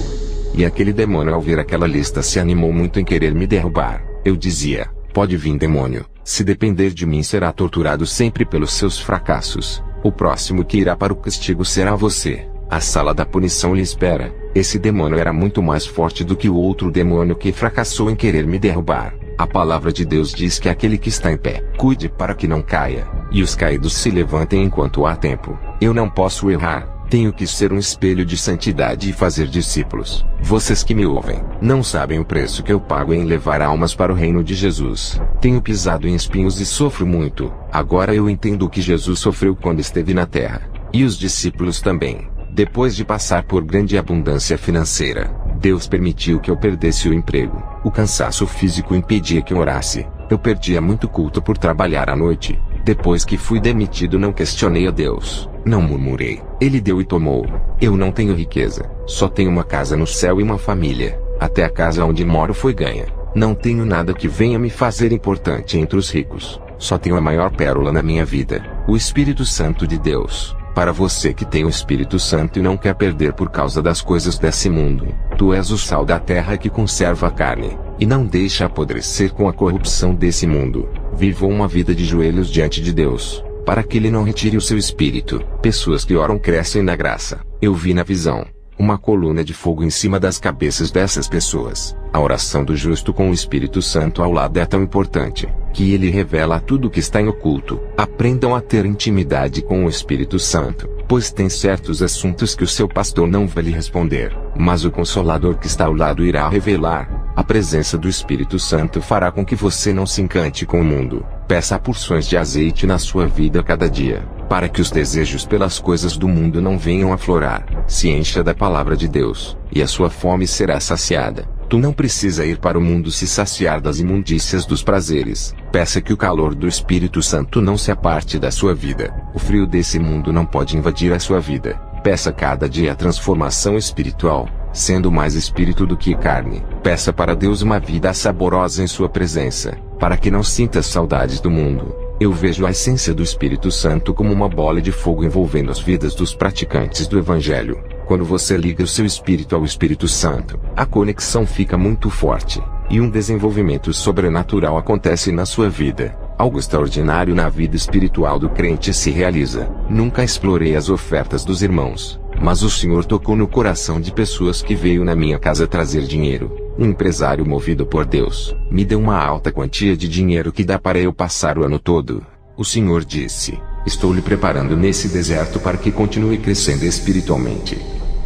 E aquele demônio, ao ver aquela lista, se animou muito em querer me derrubar. Eu dizia: pode vir, demônio, se depender de mim será torturado sempre pelos seus fracassos. O próximo que irá para o castigo será você. A sala da punição lhe espera. Esse demônio era muito mais forte do que o outro demônio que fracassou em querer me derrubar. A palavra de Deus diz que aquele que está em pé, cuide para que não caia, e os caídos se levantem enquanto há tempo. Eu não posso errar. Tenho que ser um espelho de santidade e fazer discípulos. Vocês que me ouvem, não sabem o preço que eu pago em levar almas para o reino de Jesus. Tenho pisado em espinhos e sofro muito. Agora eu entendo o que Jesus sofreu quando esteve na terra. E os discípulos também. Depois de passar por grande abundância financeira, Deus permitiu que eu perdesse o emprego. O cansaço físico impedia que eu orasse. Eu perdia muito culto por trabalhar à noite. Depois que fui demitido, não questionei a Deus. Não murmurei. Ele deu e tomou. Eu não tenho riqueza. Só tenho uma casa no céu e uma família. Até a casa onde moro foi ganha. Não tenho nada que venha me fazer importante entre os ricos. Só tenho a maior pérola na minha vida: o Espírito Santo de Deus. Para você que tem o Espírito Santo e não quer perder por causa das coisas desse mundo, tu és o sal da terra que conserva a carne, e não deixa apodrecer com a corrupção desse mundo. Viva uma vida de joelhos diante de Deus, para que Ele não retire o seu espírito. Pessoas que oram crescem na graça. Eu vi na visão uma coluna de fogo em cima das cabeças dessas pessoas. A oração do justo com o Espírito Santo ao lado é tão importante, que ele revela tudo o que está em oculto. Aprendam a ter intimidade com o Espírito Santo, pois tem certos assuntos que o seu pastor não vai lhe responder, mas o Consolador que está ao lado irá revelar. A presença do Espírito Santo fará com que você não se encante com o mundo. Peça porções de azeite na sua vida cada dia, para que os desejos pelas coisas do mundo não venham a aflorar. Se encha da palavra de Deus, e a sua fome será saciada. Tu não precisa ir para o mundo se saciar das imundícias dos prazeres. Peça que o calor do Espírito Santo não se aparte da sua vida. O frio desse mundo não pode invadir a sua vida. Peça cada dia a transformação espiritual, sendo mais espírito do que carne. Peça para Deus uma vida saborosa em sua presença, para que não sinta saudades do mundo. Eu vejo a essência do Espírito Santo como uma bola de fogo envolvendo as vidas dos praticantes do Evangelho. Quando você liga o seu espírito ao Espírito Santo, a conexão fica muito forte, e um desenvolvimento sobrenatural acontece na sua vida. Algo extraordinário na vida espiritual do crente se realiza. Nunca explorei as ofertas dos irmãos, mas o Senhor tocou no coração de pessoas que veio na minha casa trazer dinheiro. Um empresário movido por Deus me deu uma alta quantia de dinheiro que dá para eu passar o ano todo. O Senhor disse: estou lhe preparando nesse deserto para que continue crescendo espiritualmente.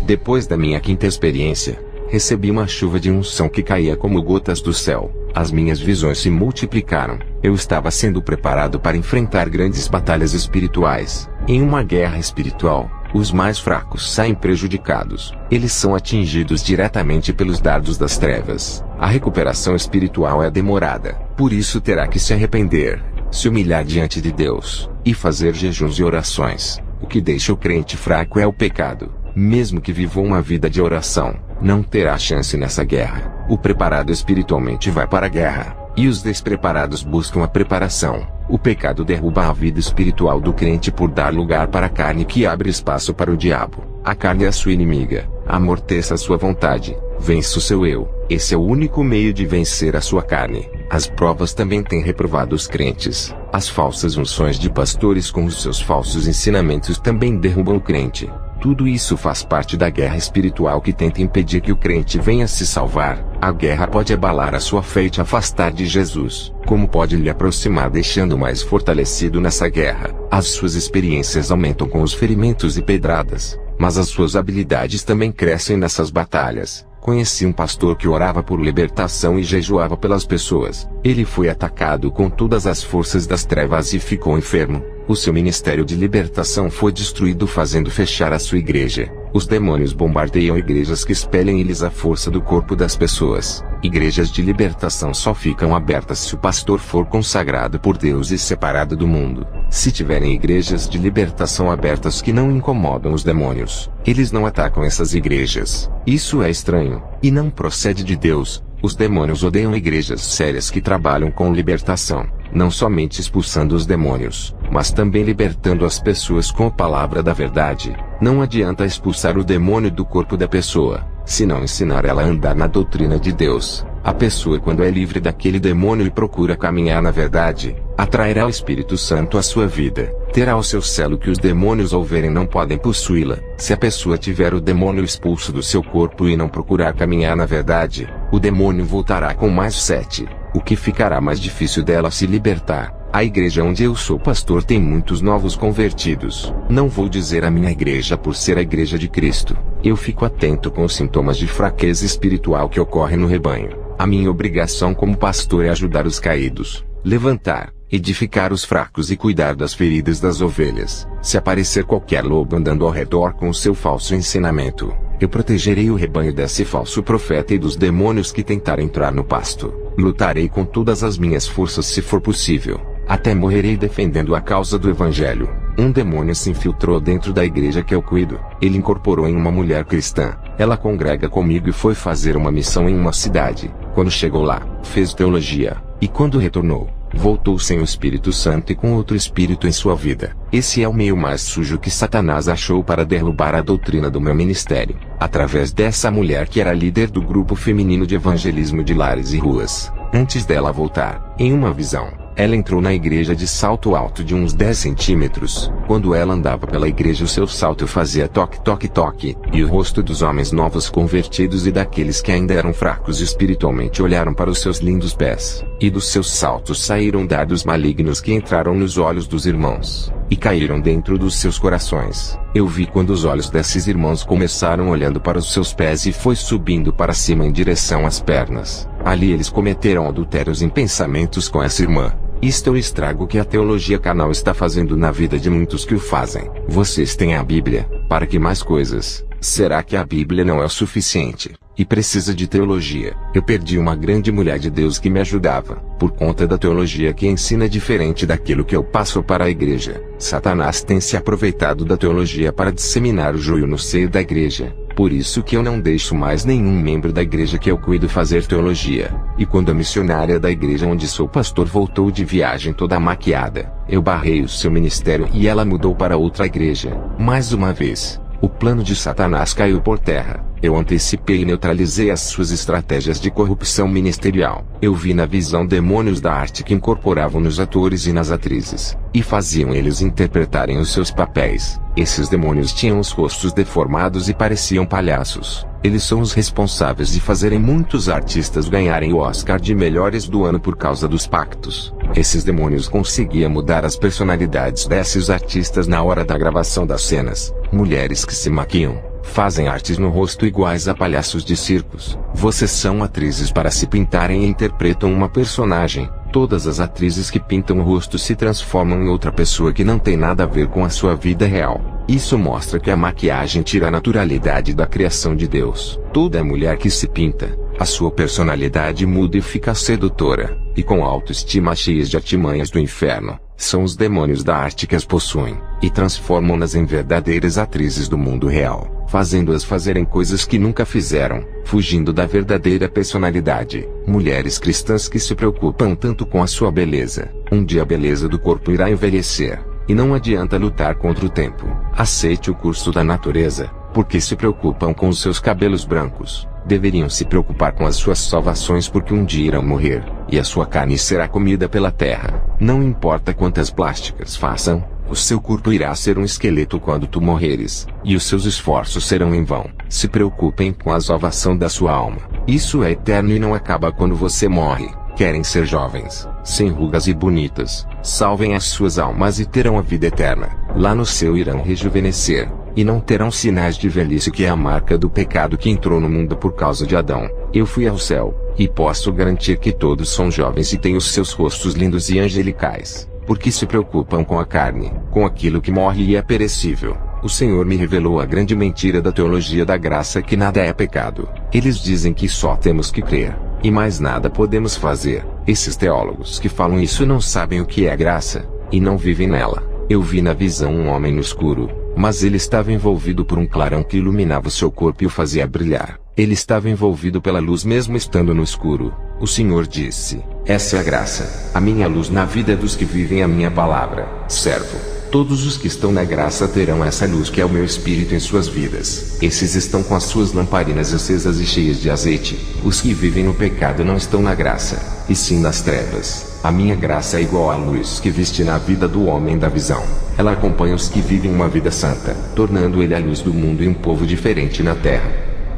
Depois da minha quinta experiência, recebi uma chuva de unção que caía como gotas do céu. As minhas visões se multiplicaram. Eu estava sendo preparado para enfrentar grandes batalhas espirituais. Em uma guerra espiritual, os mais fracos saem prejudicados. Eles são atingidos diretamente pelos dardos das trevas. A recuperação espiritual é demorada. Por isso terá que se arrepender, se humilhar diante de Deus, e fazer jejuns e orações. O que deixa o crente fraco é o pecado. Mesmo que viva uma vida de oração, não terá chance nessa guerra. O preparado espiritualmente vai para a guerra, e os despreparados buscam a preparação. O pecado derruba a vida espiritual do crente por dar lugar para a carne que abre espaço para o diabo. A carne é a sua inimiga, amorteça a sua vontade, vence o seu eu. Esse é o único meio de vencer a sua carne. As provas também têm reprovado os crentes. As falsas unções de pastores com os seus falsos ensinamentos também derrubam o crente. Tudo isso faz parte da guerra espiritual que tenta impedir que o crente venha se salvar. A guerra pode abalar a sua fé e te afastar de Jesus, como pode lhe aproximar deixando mais fortalecido nessa guerra. As suas experiências aumentam com os ferimentos e pedradas, mas as suas habilidades também crescem nessas batalhas. Conheci um pastor que orava por libertação e jejuava pelas pessoas. Ele foi atacado com todas as forças das trevas e ficou enfermo. O seu ministério de libertação foi destruído, fazendo fechar a sua igreja. Os demônios bombardeiam igrejas que espelhem eles a força do corpo das pessoas. Igrejas de libertação só ficam abertas se o pastor for consagrado por Deus e separado do mundo. Se tiverem igrejas de libertação abertas que não incomodam os demônios, eles não atacam essas igrejas. Isso é estranho, e não procede de Deus. Os demônios odeiam igrejas sérias que trabalham com libertação, não somente expulsando os demônios, mas também libertando as pessoas com a palavra da verdade. Não adianta expulsar o demônio do corpo da pessoa, se não ensinar ela a andar na doutrina de Deus. A pessoa, quando é livre daquele demônio e procura caminhar na verdade, atrairá o Espírito Santo à sua vida. Terá o seu selo que os demônios ao verem não podem possuí-la. Se a pessoa tiver o demônio expulso do seu corpo e não procurar caminhar na verdade, o demônio voltará com mais 7, o que ficará mais difícil dela se libertar. A igreja onde eu sou pastor tem muitos novos convertidos. Não vou dizer a minha igreja por ser a igreja de Cristo. Eu fico atento com os sintomas de fraqueza espiritual que ocorrem no rebanho. A minha obrigação como pastor é ajudar os caídos, levantar, edificar os fracos e cuidar das feridas das ovelhas. Se aparecer qualquer lobo andando ao redor com o seu falso ensinamento, eu protegerei o rebanho desse falso profeta e dos demônios que tentarem entrar no pasto. Lutarei com todas as minhas forças se for possível. Até morrerei defendendo a causa do evangelho. Um demônio se infiltrou dentro da igreja que eu cuido. Ele incorporou em uma mulher cristã. Ela congrega comigo e foi fazer uma missão em uma cidade. Quando chegou lá, fez teologia. E quando retornou, voltou sem o Espírito Santo e com outro espírito em sua vida. Esse é o meio mais sujo que Satanás achou para derrubar a doutrina do meu ministério. Através dessa mulher que era líder do grupo feminino de evangelismo de lares e ruas. Antes dela voltar, em uma visão, ela entrou na igreja de salto alto de uns 10 centímetros. Quando ela andava pela igreja, o seu salto fazia toque, toque, toque, e o rosto dos homens novos convertidos e daqueles que ainda eram fracos espiritualmente olharam para os seus lindos pés, e dos seus saltos saíram dardos malignos que entraram nos olhos dos irmãos, e caíram dentro dos seus corações. Eu vi quando os olhos desses irmãos começaram olhando para os seus pés e foi subindo para cima em direção às pernas. Ali eles cometeram adultérios em pensamentos com essa irmã. Isto é o estrago que a teologia canal está fazendo na vida de muitos que o fazem. Vocês têm a Bíblia, para que mais coisas? Será que a Bíblia não é o suficiente, e precisa de teologia? Eu perdi uma grande mulher de Deus que me ajudava, por conta da teologia que ensina diferente daquilo que eu passo para a igreja. Satanás tem se aproveitado da teologia para disseminar o joio no seio da igreja. Por isso que eu não deixo mais nenhum membro da igreja que eu cuido fazer teologia. E quando a missionária da igreja onde sou pastor voltou de viagem toda maquiada, eu barrei o seu ministério e ela mudou para outra igreja. Mais uma vez, o plano de Satanás caiu por terra. Eu antecipei e neutralizei as suas estratégias de corrupção ministerial. Eu vi na visão demônios da arte que incorporavam nos atores e nas atrizes, e faziam eles interpretarem os seus papéis. Esses demônios tinham os rostos deformados e pareciam palhaços. Eles são os responsáveis de fazerem muitos artistas ganharem o Oscar de melhores do ano por causa dos pactos. Esses demônios conseguiam mudar as personalidades desses artistas na hora da gravação das cenas. Mulheres que se maquiam, fazem artes no rosto iguais a palhaços de circos. Vocês são atrizes para se pintarem e interpretam uma personagem. Todas as atrizes que pintam o rosto se transformam em outra pessoa que não tem nada a ver com a sua vida real. Isso mostra que a maquiagem tira a naturalidade da criação de Deus. Toda mulher que se pinta, a sua personalidade muda e fica sedutora, e com autoestima cheias de artimanhas do inferno. São os demônios da arte que as possuem, e transformam-nas em verdadeiras atrizes do mundo real, fazendo-as fazerem coisas que nunca fizeram, fugindo da verdadeira personalidade. Mulheres cristãs que se preocupam tanto com a sua beleza. Um dia a beleza do corpo irá envelhecer, e não adianta lutar contra o tempo. Aceite o curso da natureza, porque se preocupam com os seus cabelos brancos. Deveriam se preocupar com as suas salvações porque um dia irão morrer, e a sua carne será comida pela terra. Não importa quantas plásticas façam, o seu corpo irá ser um esqueleto quando tu morreres, e os seus esforços serão em vão. Se preocupem com a salvação da sua alma. Isso é eterno e não acaba quando você morre. Querem ser jovens, sem rugas e bonitas. Salvem as suas almas e terão a vida eterna. Lá no céu irão rejuvenescer, e não terão sinais de velhice, que é a marca do pecado que entrou no mundo por causa de Adão. Eu fui ao céu, e posso garantir que todos são jovens e têm os seus rostos lindos e angelicais, porque se preocupam com a carne, com aquilo que morre e é perecível. O Senhor me revelou a grande mentira da teologia da graça, que nada é pecado. Eles dizem que só temos que crer, e mais nada podemos fazer. Esses teólogos que falam isso não sabem o que é graça, e não vivem nela. Eu vi na visão um homem no escuro, mas ele estava envolvido por um clarão que iluminava o seu corpo e o fazia brilhar. Ele estava envolvido pela luz mesmo estando no escuro. O Senhor disse: essa é a graça. A minha luz na vida dos que vivem a minha palavra. Servo, todos os que estão na graça terão essa luz que é o meu Espírito em suas vidas. Esses estão com as suas lamparinas acesas e cheias de azeite. Os que vivem no pecado não estão na graça, e sim nas trevas. A minha graça é igual à luz que viste na vida do homem da visão. Ela acompanha os que vivem uma vida santa, tornando ele a luz do mundo e um povo diferente na terra.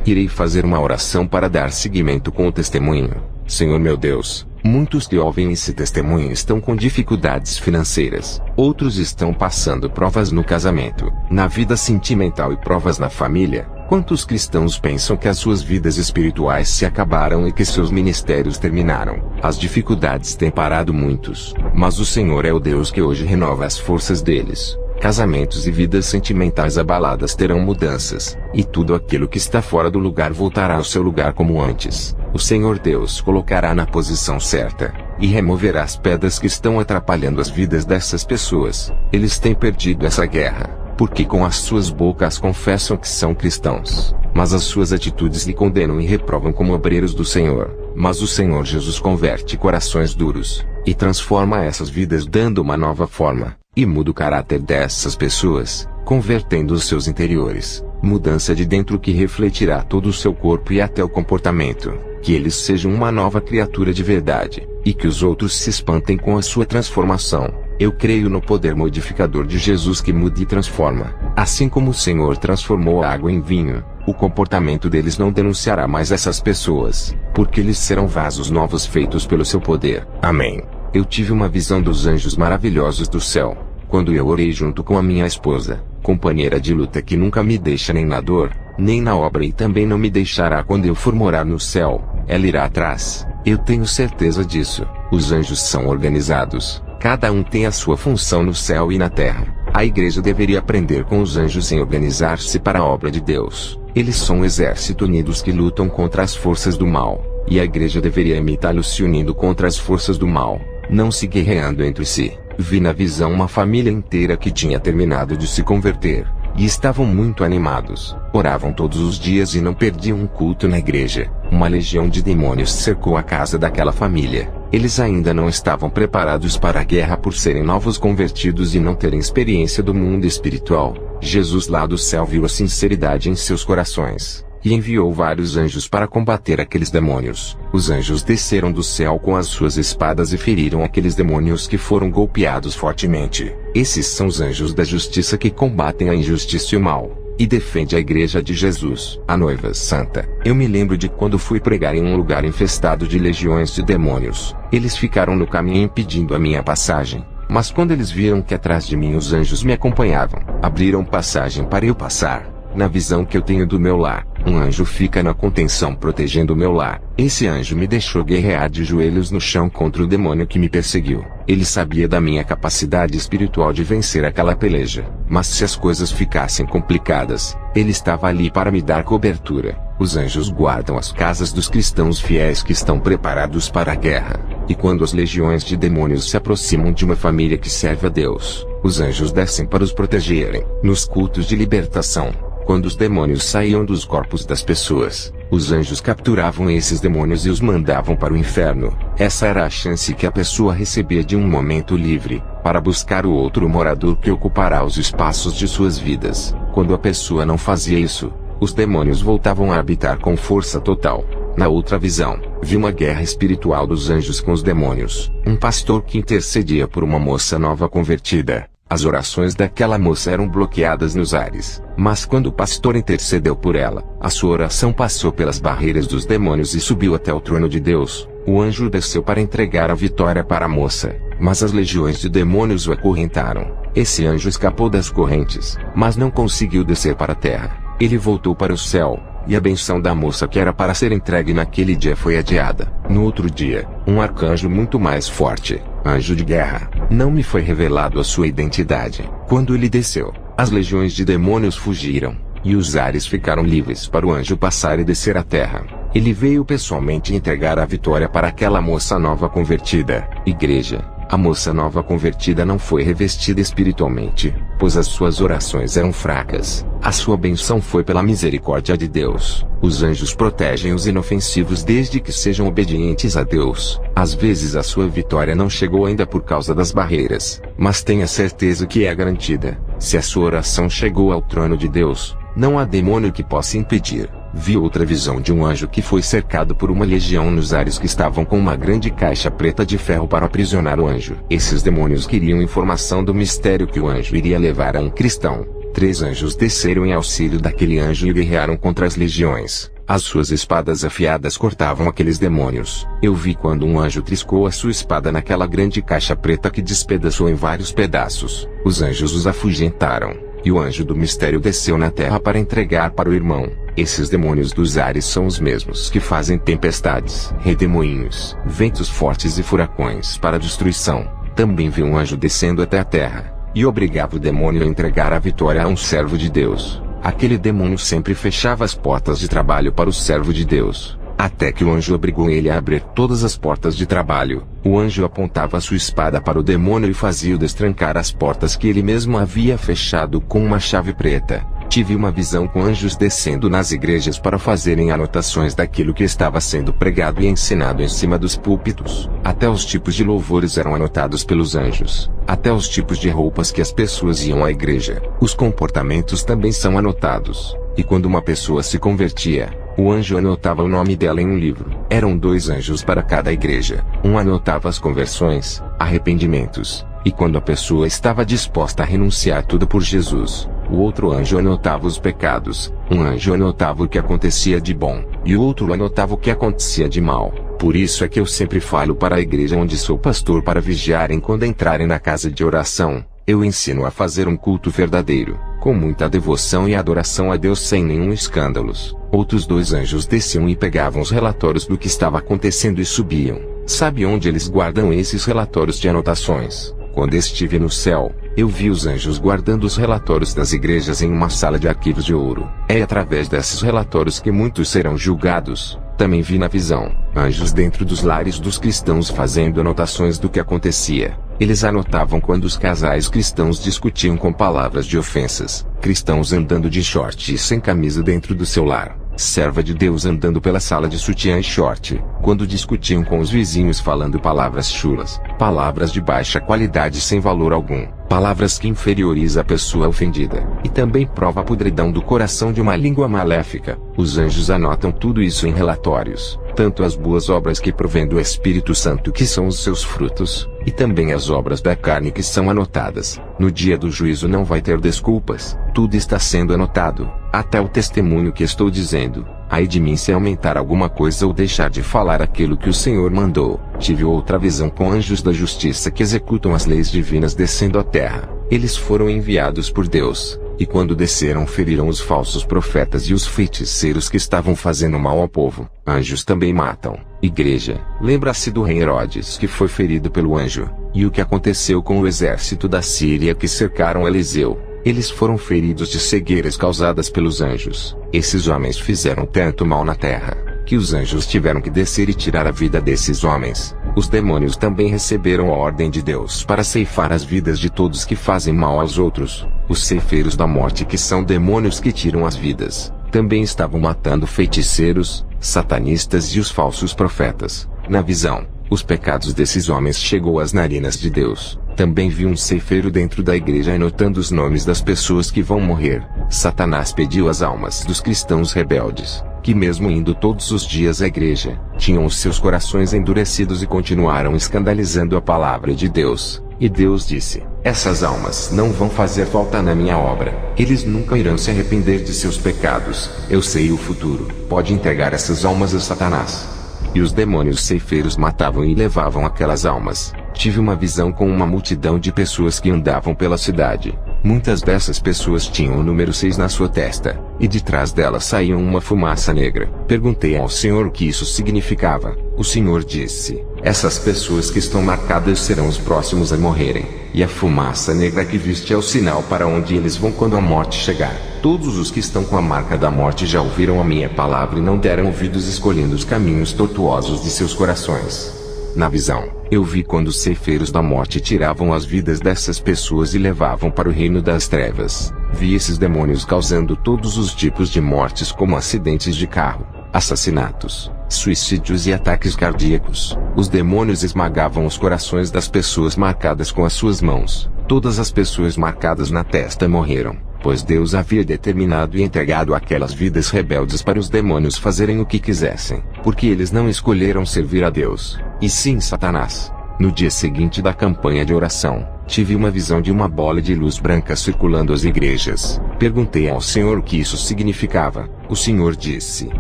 Irei fazer uma oração para dar seguimento com o testemunho. Senhor meu Deus, muitos que ouvem esse testemunho estão com dificuldades financeiras. Outros estão passando provas no casamento, na vida sentimental e provas na família. Quantos cristãos pensam que as suas vidas espirituais se acabaram e que seus ministérios terminaram? As dificuldades têm parado muitos, mas o Senhor é o Deus que hoje renova as forças deles. Casamentos e vidas sentimentais abaladas terão mudanças, e tudo aquilo que está fora do lugar voltará ao seu lugar como antes. O Senhor Deus colocará na posição certa, e removerá as pedras que estão atrapalhando as vidas dessas pessoas. Eles têm perdido essa guerra, porque com as suas bocas confessam que são cristãos, mas as suas atitudes lhe condenam e reprovam como obreiros do Senhor. Mas o Senhor Jesus converte corações duros, e transforma essas vidas dando uma nova forma, e muda o caráter dessas pessoas, convertendo os seus interiores. Mudança de dentro que refletirá todo o seu corpo e até o comportamento. Que eles sejam uma nova criatura de verdade, e que os outros se espantem com a sua transformação. Eu creio no poder modificador de Jesus que muda e transforma. Assim como o Senhor transformou a água em vinho, o comportamento deles não denunciará mais essas pessoas, porque eles serão vasos novos feitos pelo seu poder. Amém. Eu tive uma visão dos anjos maravilhosos do céu, quando eu orei junto com a minha esposa, companheira de luta que nunca me deixa nem na dor, nem na obra e também não me deixará quando eu for morar no céu. Ela irá atrás. Eu tenho certeza disso. Os anjos são organizados. Cada um tem a sua função no céu e na terra. A igreja deveria aprender com os anjos em organizar-se para a obra de Deus. Eles são um exército unidos que lutam contra as forças do mal, e a igreja deveria imitá-los se unindo contra as forças do mal, não se guerreando entre si. Vi na visão uma família inteira que tinha terminado de se converter, e estavam muito animados. Oravam todos os dias e não perdiam um culto na igreja. Uma legião de demônios cercou a casa daquela família. Eles ainda não estavam preparados para a guerra por serem novos convertidos e não terem experiência do mundo espiritual. Jesus lá do céu viu a sinceridade em seus corações. e enviou vários anjos para combater aqueles demônios. Os anjos desceram do céu com as suas espadas e feriram aqueles demônios que foram golpeados fortemente. Esses são os anjos da justiça que combatem a injustiça e o mal, e defende a igreja de Jesus, a noiva santa. Eu me lembro de quando fui pregar em um lugar infestado de legiões de demônios. Eles ficaram no caminho impedindo a minha passagem. Mas quando eles viram que atrás de mim os anjos me acompanhavam, abriram passagem para eu passar. Na visão que eu tenho do meu lar, um anjo fica na contenção protegendo o meu lar. Esse anjo me deixou guerrear de joelhos no chão contra o demônio que me perseguiu. Ele sabia da minha capacidade espiritual de vencer aquela peleja. Mas se as coisas ficassem complicadas, ele estava ali para me dar cobertura. Os anjos guardam as casas dos cristãos fiéis que estão preparados para a guerra. E quando as legiões de demônios se aproximam de uma família que serve a Deus, os anjos descem para os protegerem. Nos cultos de libertação, quando os demônios saíam dos corpos das pessoas, os anjos capturavam esses demônios e os mandavam para o inferno. Essa era a chance que a pessoa recebia de um momento livre, para buscar o outro morador que ocupará os espaços de suas vidas. Quando a pessoa não fazia isso, os demônios voltavam a habitar com força total. Na outra visão, vi uma guerra espiritual dos anjos com os demônios. Um pastor que intercedia por uma moça nova convertida. As orações daquela moça eram bloqueadas nos ares. Mas quando o pastor intercedeu por ela, a sua oração passou pelas barreiras dos demônios e subiu até o trono de Deus. O anjo desceu para entregar a vitória para a moça, mas as legiões de demônios o acorrentaram. Esse anjo escapou das correntes, mas não conseguiu descer para a terra. Ele voltou para o céu, e a benção da moça que era para ser entregue naquele dia foi adiada. No outro dia, um arcanjo muito mais forte, anjo de guerra, não me foi revelado a sua identidade. Quando ele desceu, as legiões de demônios fugiram, e os ares ficaram livres para o anjo passar e descer à terra. Ele veio pessoalmente entregar a vitória para aquela moça nova convertida. Igreja, a moça nova convertida não foi revestida espiritualmente, pois as suas orações eram fracas. A sua benção foi pela misericórdia de Deus. Os anjos protegem os inofensivos desde que sejam obedientes a Deus. Às vezes a sua vitória não chegou ainda por causa das barreiras, mas tenha certeza que é garantida. Se a sua oração chegou ao trono de Deus, não há demônio que possa impedir. Vi outra visão de um anjo que foi cercado por uma legião nos ares que estavam com uma grande caixa preta de ferro para aprisionar o anjo. Esses demônios queriam informação do mistério que o anjo iria levar a um cristão. 3 anjos desceram em auxílio daquele anjo e guerrearam contra as legiões. As suas espadas afiadas cortavam aqueles demônios. Eu vi quando um anjo triscou a sua espada naquela grande caixa preta que despedaçou em vários pedaços. Os anjos os afugentaram, e o anjo do mistério desceu na terra para entregar para o irmão. Esses demônios dos ares são os mesmos que fazem tempestades, redemoinhos, ventos fortes e furacões para destruição. Também vi um anjo descendo até a terra, e obrigava o demônio a entregar a vitória a um servo de Deus. Aquele demônio sempre fechava as portas de trabalho para o servo de Deus, até que o anjo obrigou ele a abrir todas as portas de trabalho. O anjo apontava sua espada para o demônio e fazia-o destrancar as portas que ele mesmo havia fechado com uma chave preta. Tive uma visão com anjos descendo nas igrejas para fazerem anotações daquilo que estava sendo pregado e ensinado em cima dos púlpitos. Até os tipos de louvores eram anotados pelos anjos. Até os tipos de roupas que as pessoas iam à igreja. Os comportamentos também são anotados. E quando uma pessoa se convertia, o anjo anotava o nome dela em um livro. Eram 2 anjos para cada igreja. Um anotava as conversões, arrependimentos, e quando a pessoa estava disposta a renunciar tudo por Jesus. O outro anjo anotava os pecados. Um anjo anotava o que acontecia de bom, e o outro anotava o que acontecia de mal. Por isso é que eu sempre falo para a igreja onde sou pastor para vigiarem quando entrarem na casa de oração. Eu ensino a fazer um culto verdadeiro, com muita devoção e adoração a Deus sem nenhum escândalos. Outros 2 anjos desciam e pegavam os relatórios do que estava acontecendo e subiam. Sabe onde eles guardam esses relatórios de anotações? Quando estive no céu, eu vi os anjos guardando os relatórios das igrejas em uma sala de arquivos de ouro. É através desses relatórios que muitos serão julgados. Também vi na visão, anjos dentro dos lares dos cristãos fazendo anotações do que acontecia. Eles anotavam quando os casais cristãos discutiam com palavras de ofensas, cristãos andando de short e sem camisa dentro do seu lar, serva de Deus andando pela sala de sutiã e short, quando discutiam com os vizinhos falando palavras chulas, palavras de baixa qualidade sem valor algum. palavras que inferioriza a pessoa ofendida, e também prova a podridão do coração de uma língua maléfica. Os anjos anotam tudo isso em relatórios, tanto as boas obras que provêm do Espírito Santo, que são os seus frutos, e também as obras da carne que são anotadas. No dia do juízo não vai ter desculpas, tudo está sendo anotado, até o testemunho que estou dizendo. Ai de mim se aumentar alguma coisa ou deixar de falar aquilo que o Senhor mandou. Tive outra visão com anjos da justiça que executam as leis divinas descendo à terra. Eles foram enviados por Deus, e quando desceram feriram os falsos profetas e os feiticeiros que estavam fazendo mal ao povo. Anjos também matam. Igreja, lembra-se do rei Herodes que foi ferido pelo anjo, e o que aconteceu com o exército da Síria que cercaram Eliseu. Eles foram feridos de cegueiras causadas pelos anjos. Esses homens fizeram tanto mal na terra, que os anjos tiveram que descer e tirar a vida desses homens. Os demônios também receberam a ordem de Deus para ceifar as vidas de todos que fazem mal aos outros. Os ceifeiros da morte, que são demônios que tiram as vidas, também estavam matando feiticeiros, satanistas e os falsos profetas. Na visão, os pecados desses homens chegou às narinas de Deus. Também vi um ceifeiro dentro da igreja anotando os nomes das pessoas que vão morrer. Satanás pediu as almas dos cristãos rebeldes, que mesmo indo todos os dias à igreja, tinham os seus corações endurecidos e continuaram escandalizando a palavra de Deus. E Deus disse: essas almas não vão fazer falta na minha obra. Eles nunca irão se arrepender de seus pecados. Eu sei o futuro. Pode entregar essas almas a Satanás. E os demônios ceifeiros matavam e levavam aquelas almas. Tive uma visão com uma multidão de pessoas que andavam pela cidade. Muitas dessas pessoas tinham o número 6 na sua testa, e de trás delas saía uma fumaça negra. Perguntei ao Senhor o que isso significava. O Senhor disse: essas pessoas que estão marcadas serão os próximos a morrerem, e a fumaça negra que viste é o sinal para onde eles vão quando a morte chegar. Todos os que estão com a marca da morte já ouviram a minha palavra e não deram ouvidos, escolhendo os caminhos tortuosos de seus corações. Na visão, eu vi quando os ceifeiros da morte tiravam as vidas dessas pessoas e levavam para o reino das trevas. Vi esses demônios causando todos os tipos de mortes, como acidentes de carro, assassinatos, suicídios e ataques cardíacos. Os demônios esmagavam os corações das pessoas marcadas com as suas mãos. Todas as pessoas marcadas na testa morreram, pois Deus havia determinado e entregado aquelas vidas rebeldes para os demônios fazerem o que quisessem, porque eles não escolheram servir a Deus, e sim Satanás. No dia seguinte da campanha de oração, tive uma visão de uma bola de luz branca circulando as igrejas. Perguntei ao Senhor o que isso significava. O Senhor disse: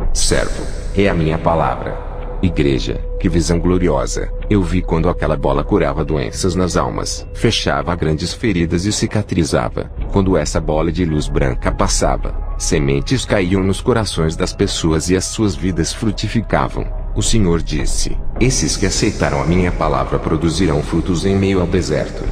servo, é a minha palavra. Igreja, que visão gloriosa! Eu vi quando aquela bola curava doenças nas almas, fechava grandes feridas e cicatrizava. Quando essa bola de luz branca passava, sementes caíam nos corações das pessoas e as suas vidas frutificavam. O Senhor disse: esses que aceitaram a minha palavra produzirão frutos em meio ao deserto.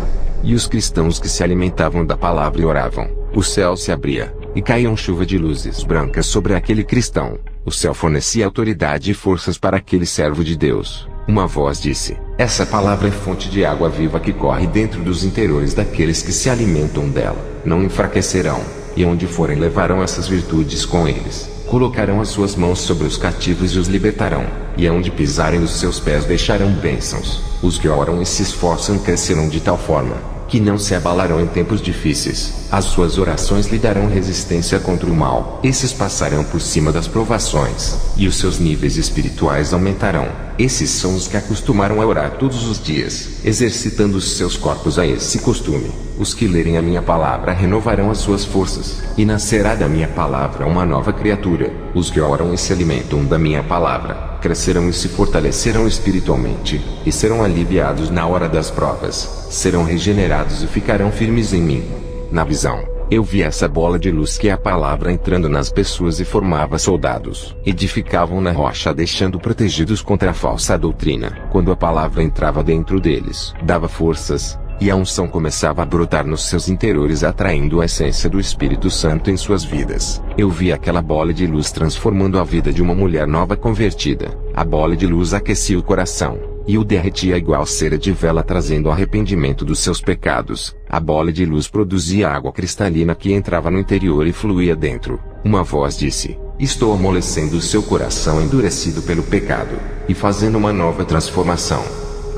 E os cristãos que se alimentavam da palavra e oravam, o céu se abria, e caíam chuva de luzes brancas sobre aquele cristão. O céu fornecia autoridade e forças para aquele servo de Deus. Uma voz disse: essa palavra é fonte de água viva que corre dentro dos interiores daqueles que se alimentam dela. Não enfraquecerão, e onde forem levarão essas virtudes com eles. Colocarão as suas mãos sobre os cativos e os libertarão, e aonde pisarem os seus pés deixarão bênçãos. Os que oram e se esforçam crescerão de tal forma que não se abalarão em tempos difíceis. As suas orações lhe darão resistência contra o mal. Esses passarão por cima das provações, e os seus níveis espirituais aumentarão. Esses são os que acostumaram a orar todos os dias, exercitando os seus corpos a esse costume. Os que lerem a minha palavra renovarão as suas forças, e nascerá da minha palavra uma nova criatura. Os que oram e se alimentam da minha palavra crescerão e se fortalecerão espiritualmente, e serão aliviados na hora das provas, serão regenerados e ficarão firmes em mim. Na visão, eu vi essa bola de luz que é a palavra entrando nas pessoas e formava soldados. Edificavam na rocha deixando protegidos contra a falsa doutrina. Quando a palavra entrava dentro deles, dava forças, e a unção começava a brotar nos seus interiores, atraindo a essência do Espírito Santo em suas vidas. Eu vi aquela bola de luz transformando a vida de uma mulher nova convertida. A bola de luz aquecia o coração, e o derretia igual cera de vela, trazendo arrependimento dos seus pecados. A bola de luz produzia água cristalina que entrava no interior e fluía dentro. Uma voz disse: estou amolecendo o seu coração endurecido pelo pecado, e fazendo uma nova transformação.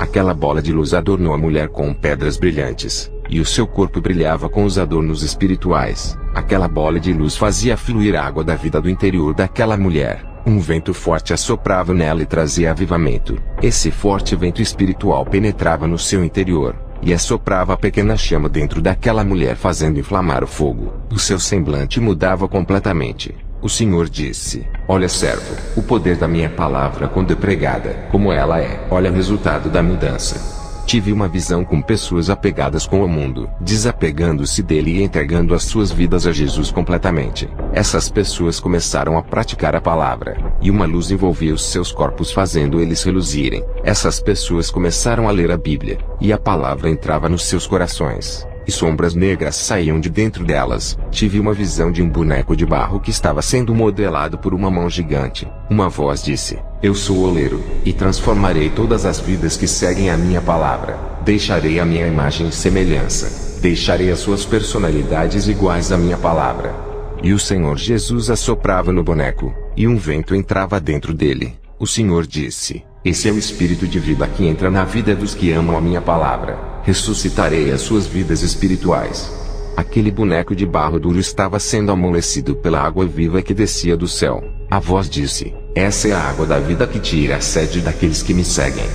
Aquela bola de luz adornou a mulher com pedras brilhantes, e o seu corpo brilhava com os adornos espirituais. Aquela bola de luz fazia fluir a água da vida do interior daquela mulher. Um vento forte assoprava nela e trazia avivamento. Esse forte vento espiritual penetrava no seu interior e assoprava a pequena chama dentro daquela mulher, fazendo inflamar o fogo. O seu semblante mudava completamente. O Senhor disse: olha, servo, o poder da minha palavra quando é pregada, como ela é. Olha o resultado da mudança. Tive uma visão com pessoas apegadas com o mundo, desapegando-se dele e entregando as suas vidas a Jesus completamente. Essas pessoas começaram a praticar a palavra, e uma luz envolvia os seus corpos, fazendo eles reluzirem. Essas pessoas começaram a ler a Bíblia, e a palavra entrava nos seus corações, e sombras negras saíam de dentro delas. Tive uma visão de um boneco de barro que estava sendo modelado por uma mão gigante. Uma voz disse: eu sou o oleiro, e transformarei todas as vidas que seguem a minha palavra. Deixarei a minha imagem e semelhança. Deixarei as suas personalidades iguais à minha palavra. E o Senhor Jesus assoprava no boneco, e um vento entrava dentro dele. O Senhor disse: esse é o espírito de vida que entra na vida dos que amam a minha palavra. Ressuscitarei as suas vidas espirituais. Aquele boneco de barro duro estava sendo amolecido pela água viva que descia do céu. A voz disse: essa é a água da vida que tira a sede daqueles que me seguem.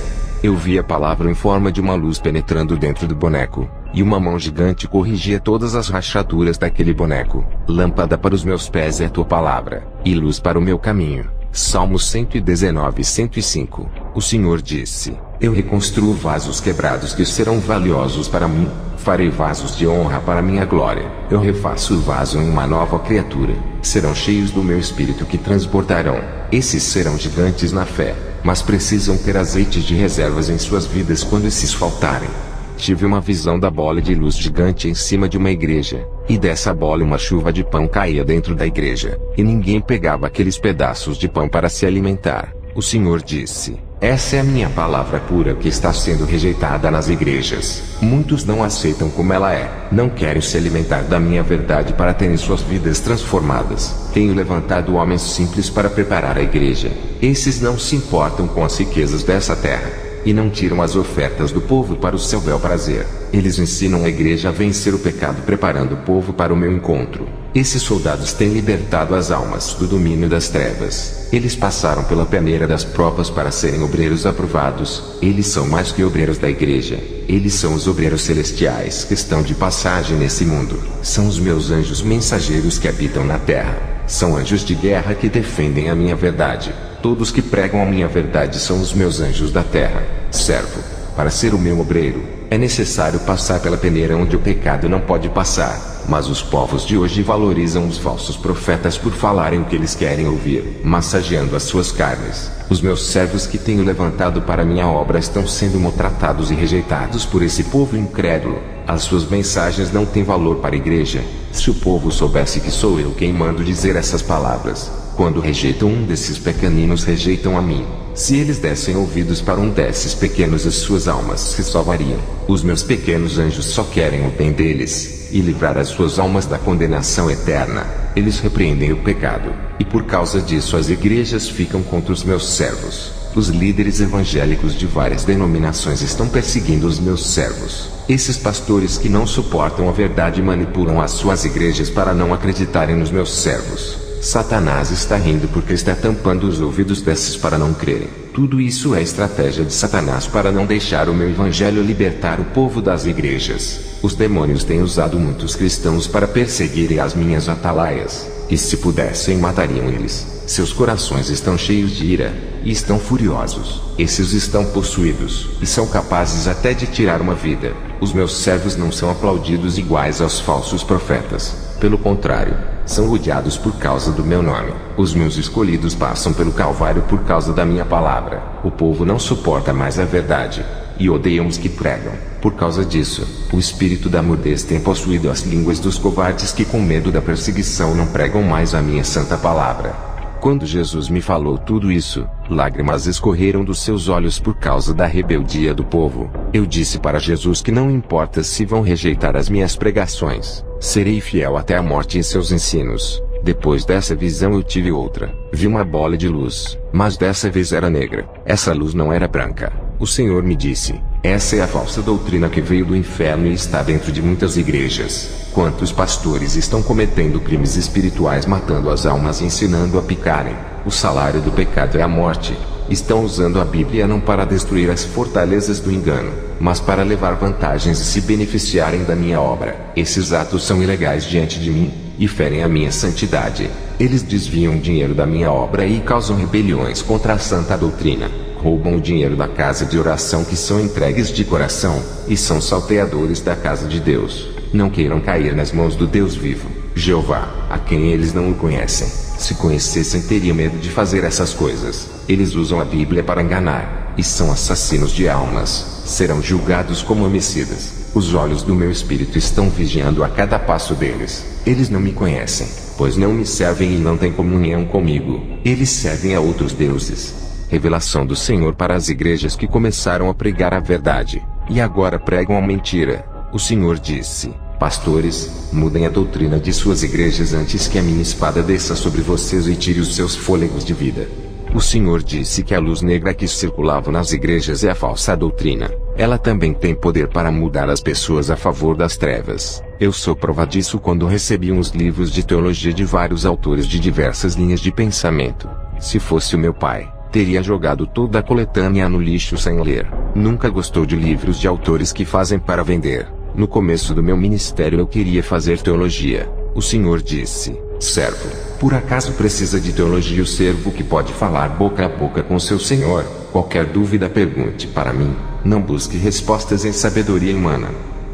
Eu vi a palavra em forma de uma luz penetrando dentro do boneco, e uma mão gigante corrigia todas as rachaduras daquele boneco. Lâmpada para os meus pés é a tua palavra, e luz para o meu caminho. Salmos 119 e 105. O Senhor disse: eu reconstruo vasos quebrados que serão valiosos para mim. Farei vasos de honra para minha glória. Eu refaço o vaso em uma nova criatura. Serão cheios do meu espírito que transbordarão. Esses serão gigantes na fé, mas precisam ter azeites de reservas em suas vidas quando esses faltarem. Tive uma visão da bola de luz gigante em cima de uma igreja, e dessa bola uma chuva de pão caía dentro da igreja, e ninguém pegava aqueles pedaços de pão para se alimentar. O Senhor disse: essa é a minha palavra pura que está sendo rejeitada nas igrejas. Muitos não aceitam como ela é, não querem se alimentar da minha verdade para terem suas vidas transformadas. Tenho levantado homens simples para preparar a igreja. Esses não se importam com as riquezas dessa terra, e não tiram as ofertas do povo para o seu bel prazer. Eles ensinam a igreja a vencer o pecado, preparando o povo para o meu encontro. Esses soldados têm libertado as almas do domínio das trevas. Eles passaram pela peneira das provas para serem obreiros aprovados. Eles são mais que obreiros da igreja. Eles são os obreiros celestiais que estão de passagem nesse mundo. São os meus anjos mensageiros que habitam na terra. São anjos de guerra que defendem a minha verdade. Todos que pregam a minha verdade são os meus anjos da terra. Servo, para ser o meu obreiro, é necessário passar pela peneira onde o pecado não pode passar. Mas os povos de hoje valorizam os falsos profetas por falarem o que eles querem ouvir, massageando as suas carnes. Os meus servos que tenho levantado para minha obra estão sendo maltratados e rejeitados por esse povo incrédulo. As suas mensagens não têm valor para a igreja. Se o povo soubesse que sou eu quem mando dizer essas palavras, quando rejeitam um desses pequeninos, rejeitam a mim. Se eles dessem ouvidos para um desses pequenos, as suas almas se salvariam. Os meus pequenos anjos só querem o bem deles, e livrar as suas almas da condenação eterna. Eles repreendem o pecado, e por causa disso as igrejas ficam contra os meus servos. Os líderes evangélicos de várias denominações estão perseguindo os meus servos. Esses pastores que não suportam a verdade manipulam as suas igrejas para não acreditarem nos meus servos. Satanás está rindo porque está tampando os ouvidos desses para não crerem. Tudo isso é estratégia de Satanás para não deixar o meu evangelho libertar o povo das igrejas. Os demônios têm usado muitos cristãos para perseguirem as minhas atalaias, e se pudessem matariam eles. Seus corações estão cheios de ira, e estão furiosos. Esses estão possuídos, e são capazes até de tirar uma vida. Os meus servos não são aplaudidos iguais aos falsos profetas. Pelo contrário, são odiados por causa do meu nome. Os meus escolhidos passam pelo Calvário por causa da minha palavra. O povo não suporta mais a verdade, e odeiam os que pregam. Por causa disso, o espírito da mudez tem possuído as línguas dos covardes que, com medo da perseguição, não pregam mais a minha santa palavra. Quando Jesus me falou tudo isso, lágrimas escorreram dos seus olhos por causa da rebeldia do povo. Eu disse para Jesus que não importa se vão rejeitar as minhas pregações, serei fiel até a morte em seus ensinos. Depois dessa visão eu tive outra. Vi uma bola de luz, mas dessa vez era negra. Essa luz não era branca. O Senhor me disse: Essa é a falsa doutrina que veio do inferno e está dentro de muitas igrejas. Quantos pastores estão cometendo crimes espirituais, matando as almas e ensinando a picarem? O salário do pecado é a morte. Estão usando a Bíblia não para destruir as fortalezas do engano, mas para levar vantagens e se beneficiarem da minha obra. Esses atos são ilegais diante de mim, e ferem a minha santidade. Eles desviam o dinheiro da minha obra e causam rebeliões contra a santa doutrina. Roubam o dinheiro da casa de oração que são entregues de coração, e são salteadores da casa de Deus. Não queiram cair nas mãos do Deus vivo, Jeová, a quem eles não o conhecem. Se conhecessem, teriam medo de fazer essas coisas. Eles usam a Bíblia para enganar, e são assassinos de almas. Serão julgados como homicidas. Os olhos do meu espírito estão vigiando a cada passo deles. Eles não me conhecem, pois não me servem e não têm comunhão comigo. Eles servem a outros deuses. Revelação do Senhor para as igrejas que começaram a pregar a verdade, e agora pregam a mentira. O Senhor disse: pastores, mudem a doutrina de suas igrejas antes que a minha espada desça sobre vocês e tire os seus fôlegos de vida. O Senhor disse que a luz negra que circulava nas igrejas é a falsa doutrina. Ela também tem poder para mudar as pessoas a favor das trevas. Eu sou prova disso quando recebi uns livros de teologia de vários autores de diversas linhas de pensamento. Se fosse o meu pai, teria jogado toda a coletânea no lixo sem ler. Nunca gostou de livros de autores que fazem para vender. No começo do meu ministério eu queria fazer teologia. O Senhor disse: servo, por acaso precisa de teologia o servo que pode falar boca a boca com seu Senhor? Qualquer dúvida pergunte para mim. Não busque respostas em sabedoria humana.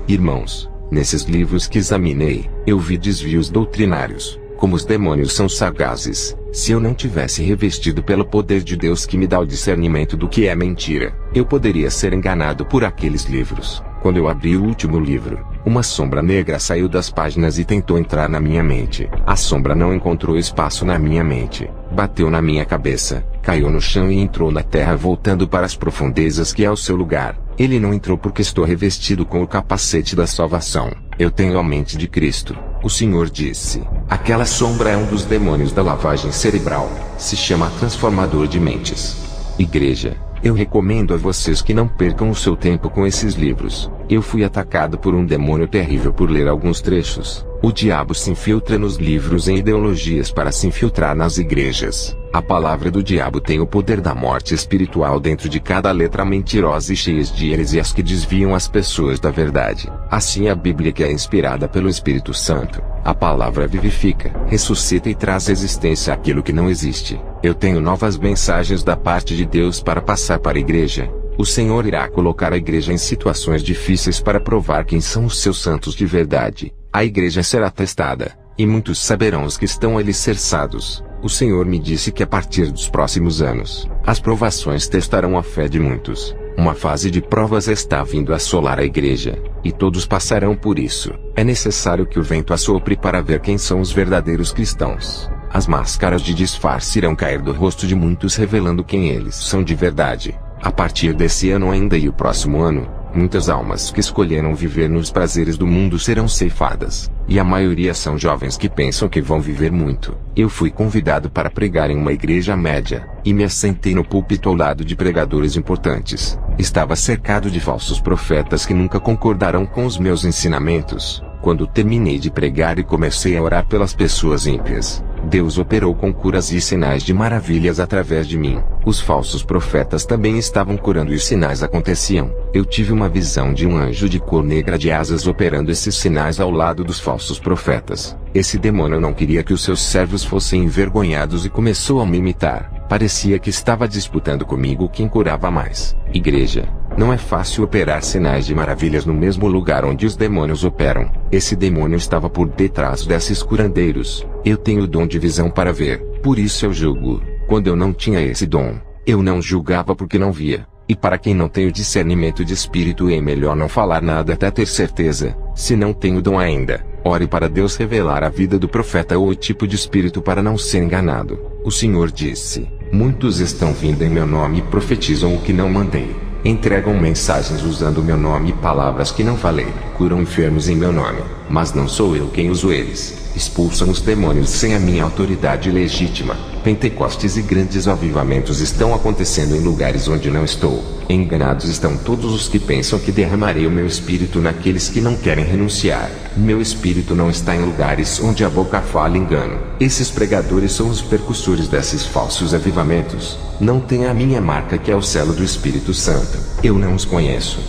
Irmãos, nesses livros que examinei, eu vi desvios doutrinários. Como os demônios são sagazes. Se eu não tivesse revestido pelo poder de Deus que me dá o discernimento do que é mentira, eu poderia ser enganado por aqueles livros. Quando eu abri o último livro, uma sombra negra saiu das páginas e tentou entrar na minha mente. A sombra não encontrou espaço na minha mente. Bateu na minha cabeça, caiu no chão e entrou na terra, voltando para as profundezas que é o seu lugar. Ele não entrou porque estou revestido com o capacete da salvação. Eu tenho a mente de Cristo. O Senhor disse: aquela sombra é um dos demônios da lavagem cerebral. Se chama transformador de mentes. Igreja, eu recomendo a vocês que não percam o seu tempo com esses livros. Eu fui atacado por um demônio terrível por ler alguns trechos. O diabo se infiltra nos livros em ideologias para se infiltrar nas igrejas. A palavra do diabo tem o poder da morte espiritual dentro de cada letra mentirosa e cheias de heresias que desviam as pessoas da verdade. Assim a Bíblia, que é inspirada pelo Espírito Santo, a palavra vivifica, ressuscita e traz existência àquilo que não existe. Eu tenho novas mensagens da parte de Deus para passar para a igreja. O Senhor irá colocar a igreja em situações difíceis para provar quem são os seus santos de verdade. A igreja será testada, e muitos saberão os que estão alicerçados. O Senhor me disse que a partir dos próximos anos, as provações testarão a fé de muitos. Uma fase de provas está vindo assolar a igreja, e todos passarão por isso. É necessário que o vento assopre para ver quem são os verdadeiros cristãos. As máscaras de disfarce irão cair do rosto de muitos, revelando quem eles são de verdade. A partir desse ano ainda e o próximo ano, muitas almas que escolheram viver nos prazeres do mundo serão ceifadas, e a maioria são jovens que pensam que vão viver muito. Eu fui convidado para pregar em uma igreja média, e me assentei no púlpito ao lado de pregadores importantes. Estava cercado de falsos profetas que nunca concordarão com os meus ensinamentos. Quando terminei de pregar e comecei a orar pelas pessoas ímpias, Deus operou com curas e sinais de maravilhas através de mim. Os falsos profetas também estavam curando e os sinais aconteciam. Eu tive uma visão de um anjo de cor negra de asas operando esses sinais ao lado dos falsos profetas. Esse demônio não queria que os seus servos fossem envergonhados e começou a me imitar. Parecia que estava disputando comigo quem curava mais. Igreja, não é fácil operar sinais de maravilhas no mesmo lugar onde os demônios operam. Esse demônio estava por detrás desses curandeiros. Eu tenho o dom de visão para ver, por isso eu julgo. Quando eu não tinha esse dom, eu não julgava porque não via. E para quem não tem o discernimento de espírito, é melhor não falar nada até ter certeza. Se não tem o dom ainda, ore para Deus revelar a vida do profeta ou o tipo de espírito para não ser enganado. O Senhor disse: muitos estão vindo em meu nome e profetizam o que não mandei. Entregam mensagens usando meu nome e palavras que não falei. Curam enfermos em meu nome. mas não sou eu quem uso eles. Expulsam os demônios sem a minha autoridade legítima. Pentecostes e grandes avivamentos estão acontecendo em lugares onde não estou. Enganados estão todos os que pensam que derramarei o meu espírito naqueles que não querem renunciar. Meu espírito não está em lugares onde a boca fala engano. Esses pregadores são os percussores desses falsos avivamentos. Não têm a minha marca, que é o selo do Espírito Santo. Eu não os conheço.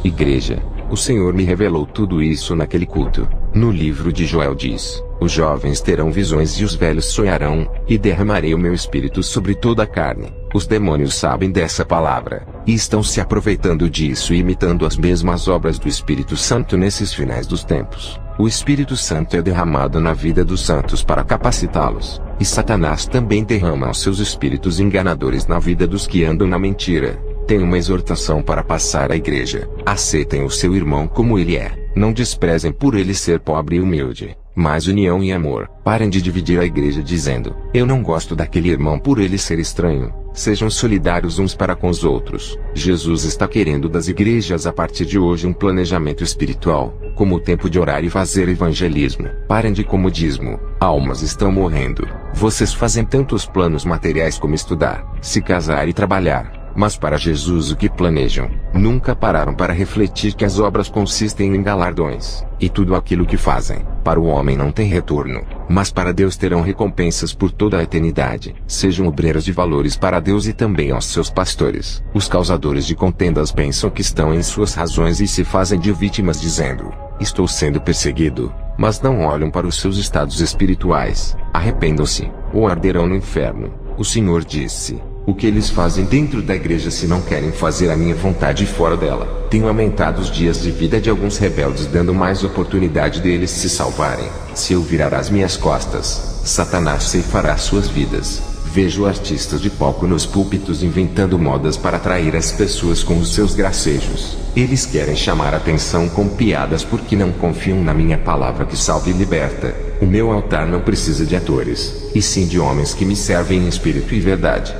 Igreja, o Senhor me revelou tudo isso naquele culto. No livro de Joel diz: os jovens terão visões e os velhos sonharão, e derramarei o meu espírito sobre toda a carne. Os demônios sabem dessa palavra, e estão se aproveitando disso e imitando as mesmas obras do Espírito Santo nesses finais dos tempos. O Espírito Santo é derramado na vida dos santos para capacitá-los, e Satanás também derrama os seus espíritos enganadores na vida dos que andam na mentira. Tem uma exortação para passar à igreja: aceitem o seu irmão como ele é, não desprezem por ele ser pobre e humilde. Mais união e amor. Parem de dividir a igreja dizendo: eu não gosto daquele irmão por ele ser estranho. Sejam solidários uns para com os outros. Jesus está querendo das igrejas a partir de hoje um planejamento espiritual, como o tempo de orar e fazer evangelismo. Parem de comodismo. Almas estão morrendo. Vocês fazem tantos planos materiais como estudar, se casar e trabalhar. Mas para Jesus o que planejam? Nunca pararam para refletir que as obras consistem em galardões, e tudo aquilo que fazem, para o homem não tem retorno, mas para Deus terão recompensas por toda a eternidade. Sejam obreiros de valores para Deus e também aos seus pastores. Os causadores de contendas pensam que estão em suas razões e se fazem de vítimas dizendo: estou sendo perseguido, mas não olham para os seus estados espirituais. Arrependam-se, ou arderão no inferno. O Senhor disse: o que eles fazem dentro da igreja se não querem fazer a minha vontade fora dela? Tenho aumentado os dias de vida de alguns rebeldes, dando mais oportunidade deles se salvarem. Se eu virar as minhas costas, Satanás ceifará suas vidas. Vejo artistas de palco nos púlpitos inventando modas para atrair as pessoas com os seus gracejos. Eles querem chamar a atenção com piadas porque não confiam na minha palavra que salva e liberta. O meu altar não precisa de atores, e sim de homens que me servem em espírito e verdade.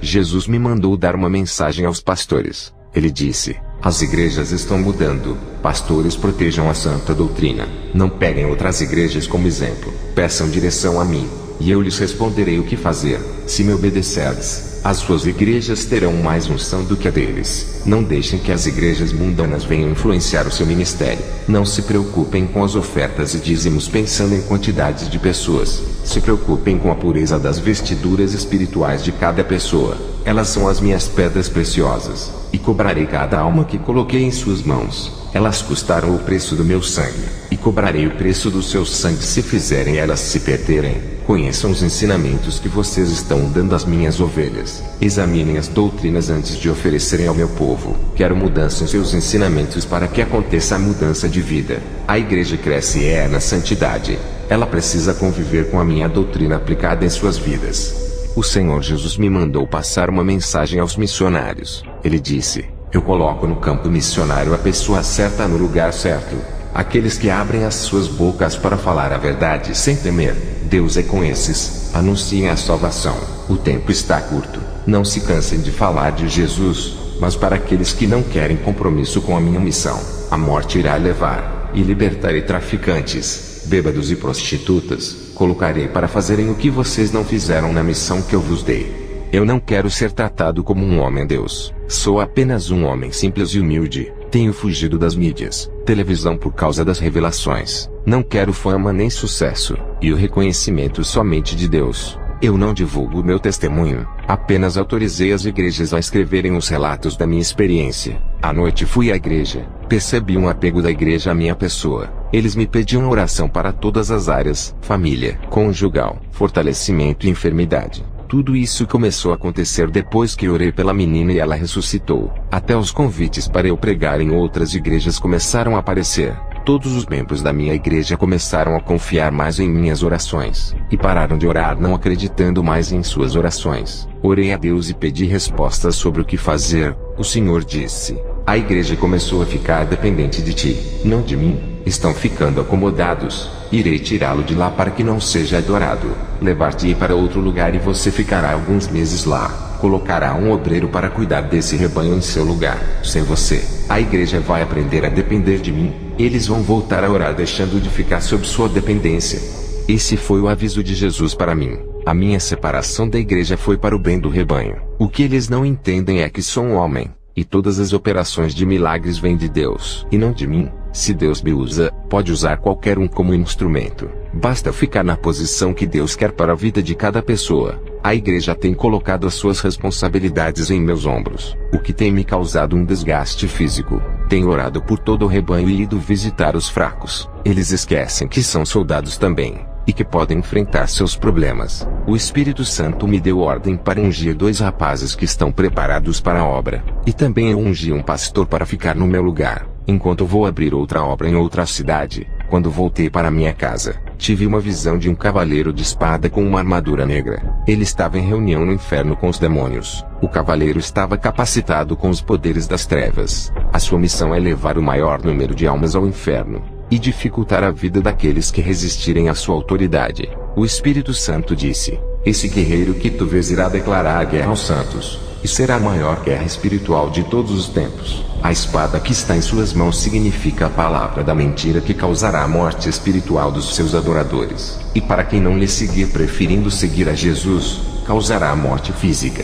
Jesus me mandou dar uma mensagem aos pastores. Ele disse: as igrejas estão mudando. Pastores, protejam a santa doutrina. Não peguem outras igrejas como exemplo. Peçam direção a mim, e eu lhes responderei o que fazer. Se me obedecerdes, as suas igrejas terão mais unção do que a deles. Não deixem que as igrejas mundanas venham influenciar o seu ministério. Não se preocupem com as ofertas e dízimos pensando em quantidades de pessoas. Se preocupem com a pureza das vestiduras espirituais de cada pessoa. Elas são as minhas pedras preciosas, e cobrarei cada alma que coloquei em suas mãos. Elas custaram o preço do meu sangue, e cobrarei o preço do seu sangue se fizerem elas se perderem. Conheçam os ensinamentos que vocês estão dando às minhas ovelhas. Examinem as doutrinas antes de oferecerem ao meu povo. Quero mudança em seus ensinamentos para que aconteça a mudança de vida. A igreja cresce na santidade. Ela precisa conviver com a minha doutrina aplicada em suas vidas. O Senhor Jesus me mandou passar uma mensagem aos missionários. Ele disse: eu coloco no campo missionário a pessoa certa no lugar certo. Aqueles que abrem as suas bocas para falar a verdade sem temer. Deus é com esses. Anunciem a salvação. O tempo está curto. Não se cansem de falar de Jesus. Mas para aqueles que não querem compromisso com a minha missão, a morte irá levar, e libertarei traficantes, bêbados e prostitutas. Colocarei para fazerem o que vocês não fizeram na missão que eu vos dei. Eu não quero ser tratado como um homem-deus. Sou apenas um homem simples e humilde. Tenho fugido das mídias, televisão por causa das revelações. Não quero fama nem sucesso, e o reconhecimento somente de Deus. Eu não divulgo o meu testemunho, apenas autorizei as igrejas a escreverem os relatos da minha experiência. À noite fui à igreja, percebi um apego da igreja à minha pessoa. Eles me pediam oração para todas as áreas: família, conjugal, fortalecimento e enfermidade. Tudo isso começou a acontecer depois que orei pela menina e ela ressuscitou. Até os convites para eu pregar em outras igrejas começaram a aparecer. Todos os membros da minha igreja começaram a confiar mais em minhas orações, e pararam de orar não acreditando mais em suas orações. Orei a Deus e pedi respostas sobre o que fazer. O Senhor disse: a igreja começou a ficar dependente de ti, não de mim. Estão ficando acomodados. Irei tirá-lo de lá para que não seja adorado. Levar-te para outro lugar e você ficará alguns meses lá. colocará um obreiro para cuidar desse rebanho em seu lugar. Sem você, a igreja vai aprender a depender de mim. Eles vão voltar a orar deixando de ficar sob sua dependência. Esse foi o aviso de Jesus para mim. A minha separação da igreja foi para o bem do rebanho. O que eles não entendem é que sou um homem, e todas as operações de milagres vêm de Deus, e não de mim. Se Deus me usa, pode usar qualquer um como instrumento. Basta ficar na posição que Deus quer para a vida de cada pessoa. A igreja tem colocado as suas responsabilidades em meus ombros, o que tem me causado um desgaste físico. Tenho orado por todo o rebanho e ido visitar os fracos. Eles esquecem que são soldados também, e que podem enfrentar seus problemas. O Espírito Santo me deu ordem para ungir 2 rapazes que estão preparados para a obra, e também eu ungi um pastor para ficar no meu lugar, enquanto vou abrir outra obra em outra cidade. Quando voltei para minha casa, tive uma visão de um cavaleiro de espada com uma armadura negra. Ele estava em reunião no inferno com os demônios. O cavaleiro estava capacitado com os poderes das trevas. A sua missão é levar o maior número de almas ao inferno e dificultar a vida daqueles que resistirem à sua autoridade. O Espírito Santo disse: esse guerreiro que tu vês irá declarar a guerra aos santos, e será a maior guerra espiritual de todos os tempos. A espada que está em suas mãos significa a palavra da mentira que causará a morte espiritual dos seus adoradores. E para quem não lhe seguir preferindo seguir a Jesus, causará a morte física.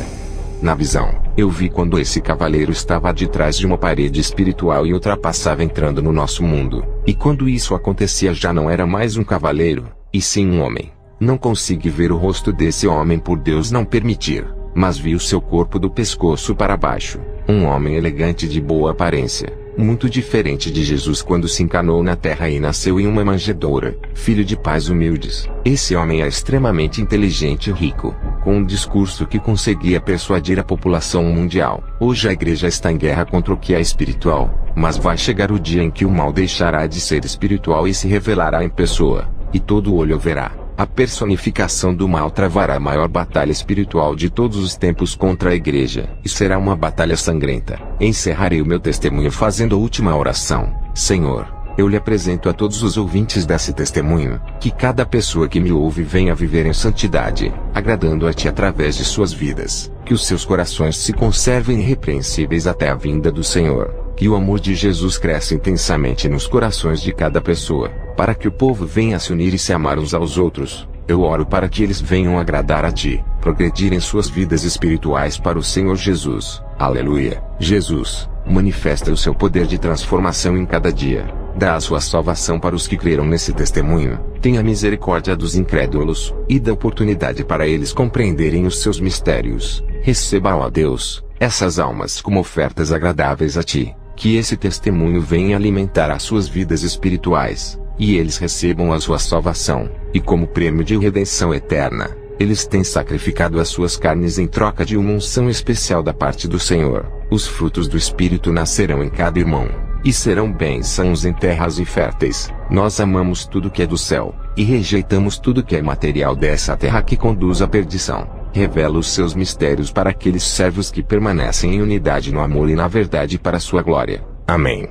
Na visão, eu vi quando esse cavaleiro estava de trás de uma parede espiritual e ultrapassava entrando no nosso mundo. E quando isso acontecia já não era mais um cavaleiro, e sim um homem. Não consegui ver o rosto desse homem por Deus não permitir, mas vi o seu corpo do pescoço para baixo. Um homem elegante de boa aparência, muito diferente de Jesus quando se encarnou na terra e nasceu em uma manjedoura, filho de pais humildes. Esse homem é extremamente inteligente e rico, com um discurso que conseguia persuadir a população mundial. Hoje a igreja está em guerra contra o que é espiritual, mas vai chegar o dia em que o mal deixará de ser espiritual e se revelará em pessoa, e todo olho verá. A personificação do mal travará a maior batalha espiritual de todos os tempos contra a igreja, e será uma batalha sangrenta. Encerrarei o meu testemunho fazendo a última oração. Senhor, eu lhe apresento a todos os ouvintes desse testemunho, que cada pessoa que me ouve venha viver em santidade, agradando a Ti através de suas vidas, que os seus corações se conservem irrepreensíveis até a vinda do Senhor, que o amor de Jesus cresça intensamente nos corações de cada pessoa, para que o povo venha a se unir e se amar uns aos outros. Eu oro para que eles venham agradar a Ti, progredir em suas vidas espirituais para o Senhor Jesus. Aleluia. Jesus, manifesta o seu poder de transformação em cada dia. Dá a sua salvação para os que creram nesse testemunho. Tenha misericórdia dos incrédulos, e dá oportunidade para eles compreenderem os seus mistérios. Receba, ó Deus, essas almas como ofertas agradáveis a Ti. Que esse testemunho venha alimentar as suas vidas espirituais, e eles recebam a sua salvação, e como prêmio de redenção eterna, eles têm sacrificado as suas carnes em troca de uma unção especial da parte do Senhor. Os frutos do Espírito nascerão em cada irmão, e serão bênçãos em terras inférteis. Nós amamos tudo que é do céu, e rejeitamos tudo que é material dessa terra que conduz à perdição. Revela os seus mistérios para aqueles servos que permanecem em unidade no amor e na verdade para a sua glória. Amém.